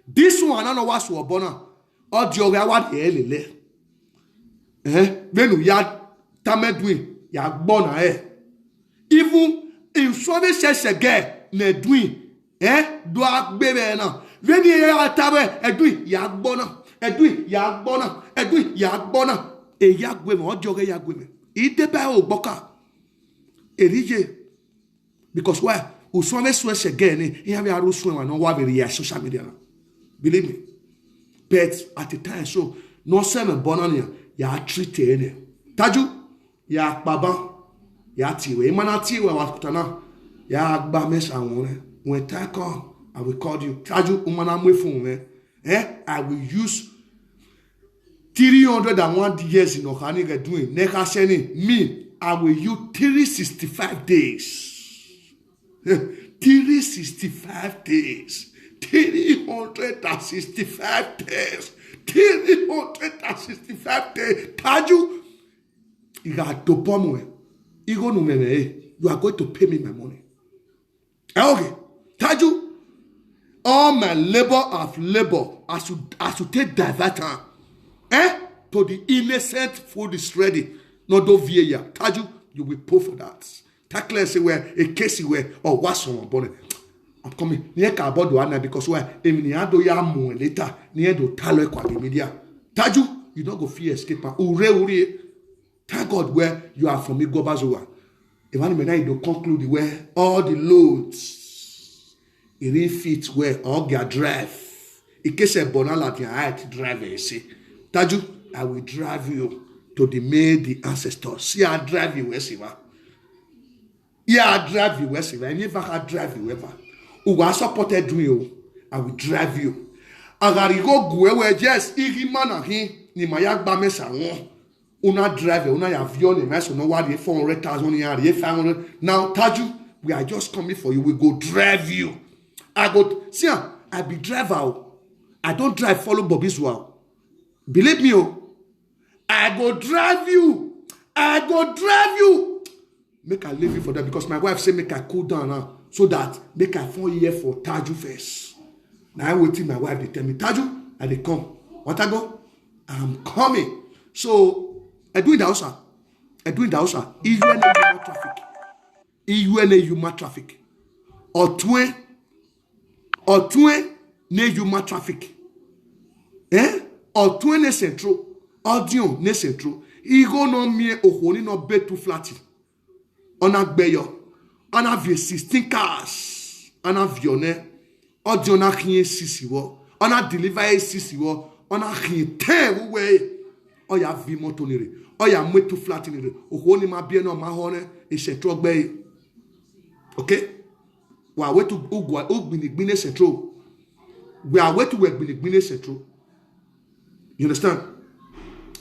this one no was obona audio we wa de lele benu ya tamedwin ya gbo na even in so be sesege na edwin do agbere na veni ya tabe edwin ya gbo na edwin ya gbo na edwin ya gbo na e ya gwe mo audio ya gwe me ide ba o gboka erije because why o so be sesege ni ya be aru so wa no wa be ya social media na believe me. But at the time, so no seven bonania, ya treat any. Tájú, ya baba, ya tiwe, mana tiwe wakutana, ya bames awone. When time come, I will call you. Tájú, umana mwefun I will use 301 years in Okaniga doing. Neka seni me, I will use 365 days. 365 days. 365 days. 365 days. Tájú, you got to bomb me. You are going to pay me my money. Okay. Tájú, all my labor of labor as to take divert to the innocent food is ready. Not do via Tájú, you will pay for that. Tackle say where a case where or what's on body. I'm coming. Near Cabo Duana because why? Eminiado ya mo later. Near do talo kwa the media. Taju, you don't go fear escape. Ure. Thank God where you are from Igobazoa. Even when I do conclude where all the loads it didn't fit where all their drive. In case a bonala the height driver say, Taju, I will drive you to the made the ancestors. See, I drive you where Siva. Yeah, I drive you where Siva. I never had drive you ever. Who I supported you, I will drive you. Agarigo gwe just igimana hi ni mayak ba mesa won. Una drive, una avion, and that's no what 400,000 years, 500. Now, Taju, we are just coming for you. We go drive you. I go, see, I be driver. I don't drive, follow Bobby's well. Believe me, I go drive you. I go drive you. Make I leave you for that because my wife say make I cool down now so that make I 4 years for Taju first. Now I waiting my wife, they tell me, Taju, I they come. What I go? I'm coming. So, I do it also. Ijuene human traffic. Ijuene human traffic. Otwe ne human traffic. Otwe ne centro. Audion ne centro. Igo no mie ohoni no betu flati. On a gbeyo. On a vie 16 cars. On a vione. Audion a rien sisi wo. On a deliver sisi wo. On a rien 10 way. Oya vi moto nire. Oya mwetu flat nire. Ohoni ma bien no ma hone e centro gbe. Okay? Wa wetu ugwa ugbinigbine centro. We are wetu ugbinigbine centro. You understand?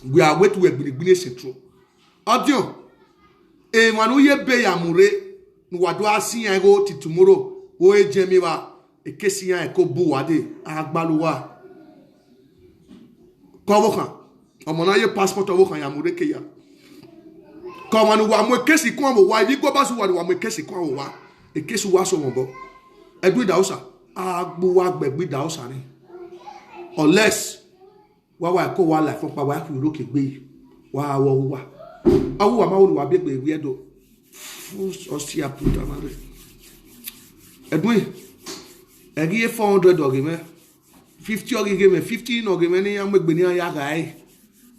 We are wetu ugbinigbine centro. Audio. E manu ye be ya mure. Nwado asiyan go ti tomorrow. O e jemi wa e kesiyan e ko bu wade agbaluwa. Kowokan ọmọ náà yẹ passport ọwọ́ kan yà mú rékè yà kọ́ ọmọ ni wà mú èkéṣì kún ọmọ wa ibi gbọ́ bá sùn wà ní wà mú èkéṣì kún ọmọ wa èkéṣì wà sọ wọn bọ́ ẹgbẹ́ ìdáwọ́sà àgbo wa gbẹ̀gbẹ́ ìdáwọ́sà ni unless wà wà kó wà láì fọ́npa wà kì í rókè gbé yìí wà wọ́ wà awúwà máa wò ní wà bí ẹgbẹ́ ìwé ẹ̀dọ̀ fún ọ̀sì àpòtà náà rẹ̀ ẹ̀dùn ẹ̀rí yẹ 400 ọ̀gẹ̀ mẹ́ 50 ọ̀gẹ̀ mẹ́ 15 ọ̀gẹ̀ mẹ́ ní yàmú ẹgbẹ́ ní ayára ẹ̀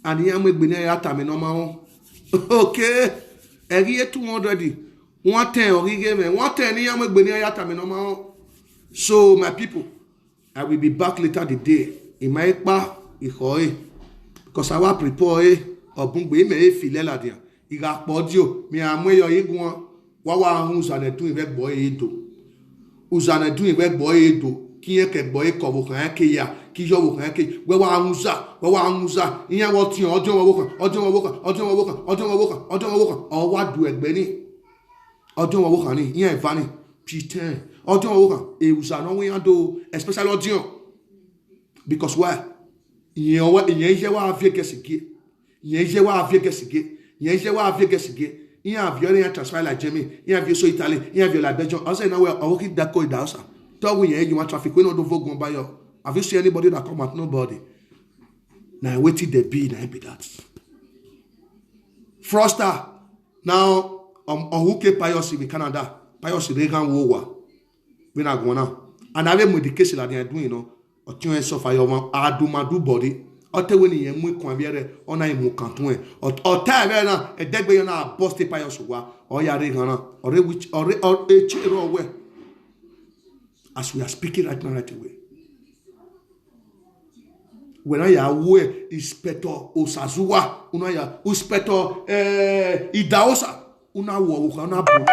and yam we been here time normal. Okay. Eri 200. 110 orige me. 110 yam we been here time normal. So my people, I will be back later the day. In my pa ihoe. Because I will prepare obungbe me e file la dia. Iga podio mi amwe yo igun wa wa hun zane tun iwe gbo edo. Uzane tun iwe gbo edo. Kiye ke gbo e ko bo kan ke ya. Kijo wo kan ke we wa anguza iyan wo ti ojo wo kan o wa du egbe ni ojo wo kan ni iyan ifani p10 ojo wo kan e usa no we ando especially audio because why iyan je wa afie kesige iyan avio ni transfer like Germany iyan avio so Italy iyan avio like Belgium also now we are working that code house to we yan you traffic we no do vogue by your. Have you seen anybody that come at nobody? Now waiting the be now be that. Froster. Now who ke Pius in Canada? Pius Reagan Wowa. We not gonna. And I have medication that they are doing, you know. Or tune suffer your adumadu body. Or tell when you mu kwambiere ona imu kanton. Or tell na e degbe na boss Pius wa. Or ya Reagan or which or a chiro we. As we are speaking right now right away. When I aware inspector Osazuwa, una ya inspector Idaosa, una wo una bole.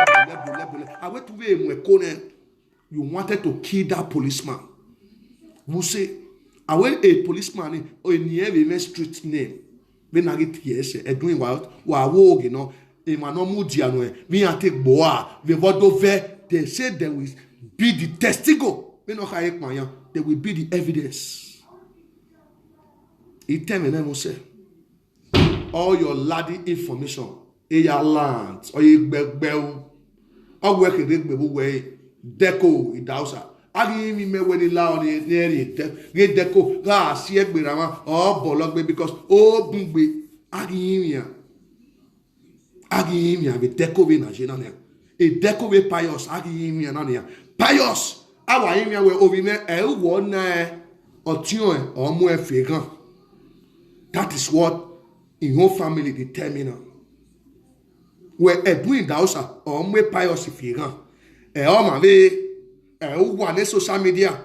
I went to be mwekone. You wanted to kill that policeman. You say, I went a policeman in the street name. When I get yes, doing what wo you know, e mano mudiano. We are take boa. We vote they said there will be the testigo. We no kaye kwanya. There will be the evidence. It tell me then say all your laddie information in your land or you gbegbe or work in the way deco idausa agi mi me when la on near it get deco ga si egbera ma or bologbe because o bungbe agi mi be deco we na jena ne e deco we pious agi mi na ne pious awa yin we ovine e wo na otion e omo e fegan. That is what in your family determine. Where Edwin Dausa or me pious fegan. E o ma ve e wo na social media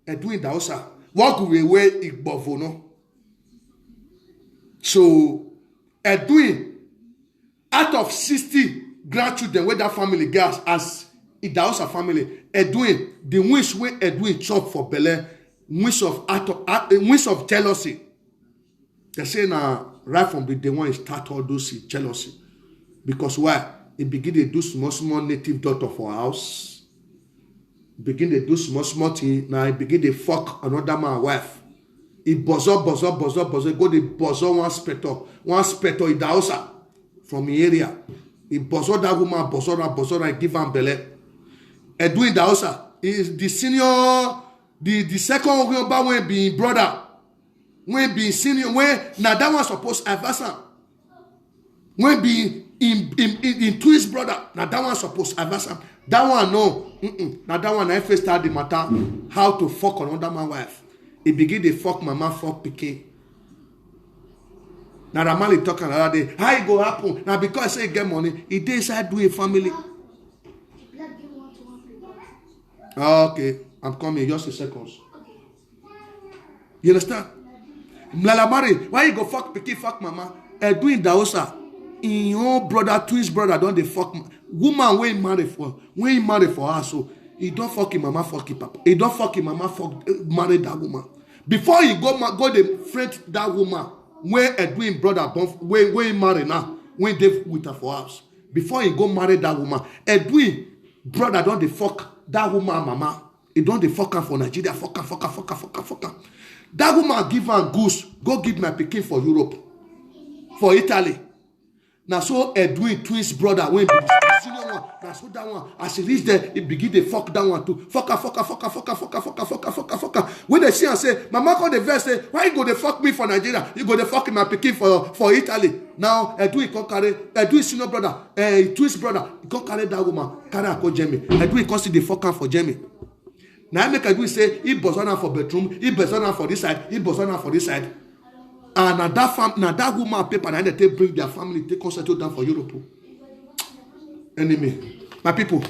Edwin Dausa. What go we igbovo no. So Edwin out of 60 grandchildren where that family gets as Idausa family, Edwin, the wish where Edwin chop for Bele, wish of jealousy. They say now right from the day one he start all those jealousy. Because why? He begin to do small native daughter for house. Begin to do small thing. Now he begin to fuck another man's wife. He buzz up, go the buzz one spector Idausa from the area. He buzz up that woman, buzz up, give him belly. Edwin Dausa is the senior, the second one when being brother, when being senior, when now that one supposed to advance him. When being in twins brother, now that one supposed to advance him. That one no, now that one I first start the matter how to fuck another man's wife. He begin to fuck mama, fuck pikin. Now the man is talking another day. How it go happen? Now because I say get money, he decide do a family. Okay, I'm coming. Just a second. You understand? Mlalamari, why you go fuck pikin, fuck mama? Doing Dausa, in your brother, twins brother, don't they fuck woman when he marry for her, so he don't fuck him mama, fuck him papa. He don't fuck him mama, fuck marry that woman. Before he go the friend that woman, when Edwin brother when he marry now, when they with her for house. Before he go marry that woman, Edwin brother don't they fuck that woman mama. He don't they fuck her for Nigeria, fuck her. That woman give her goose, go give my pikin for Europe, for Italy. Now so Edwin twins brother when be the senior one. Now so that one as he reach there, he begin to fuck that one too. Fuck her. When they see and say, Mama call the verse say, why you go to fuck me for Nigeria? You go to fuck my pikin for Italy. Now Edwin can carry Edwin senior brother, twins brother, he can carry that woman, carry her go Jamie. Edwin can see the fuck her for Jamie. Now I make Edwin say he bust on her for bedroom, he bust on her for this side, he bust on her for this side. And now that woman paper, and they bring their family, they concentrate down for Europe. Enemy, my people,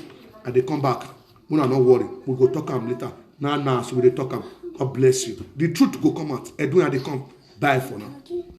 and they come back. We are not worried. We go talk them later. Now, so we talk them. God bless you. The truth go come out. Edwin, and they come. Bye for now.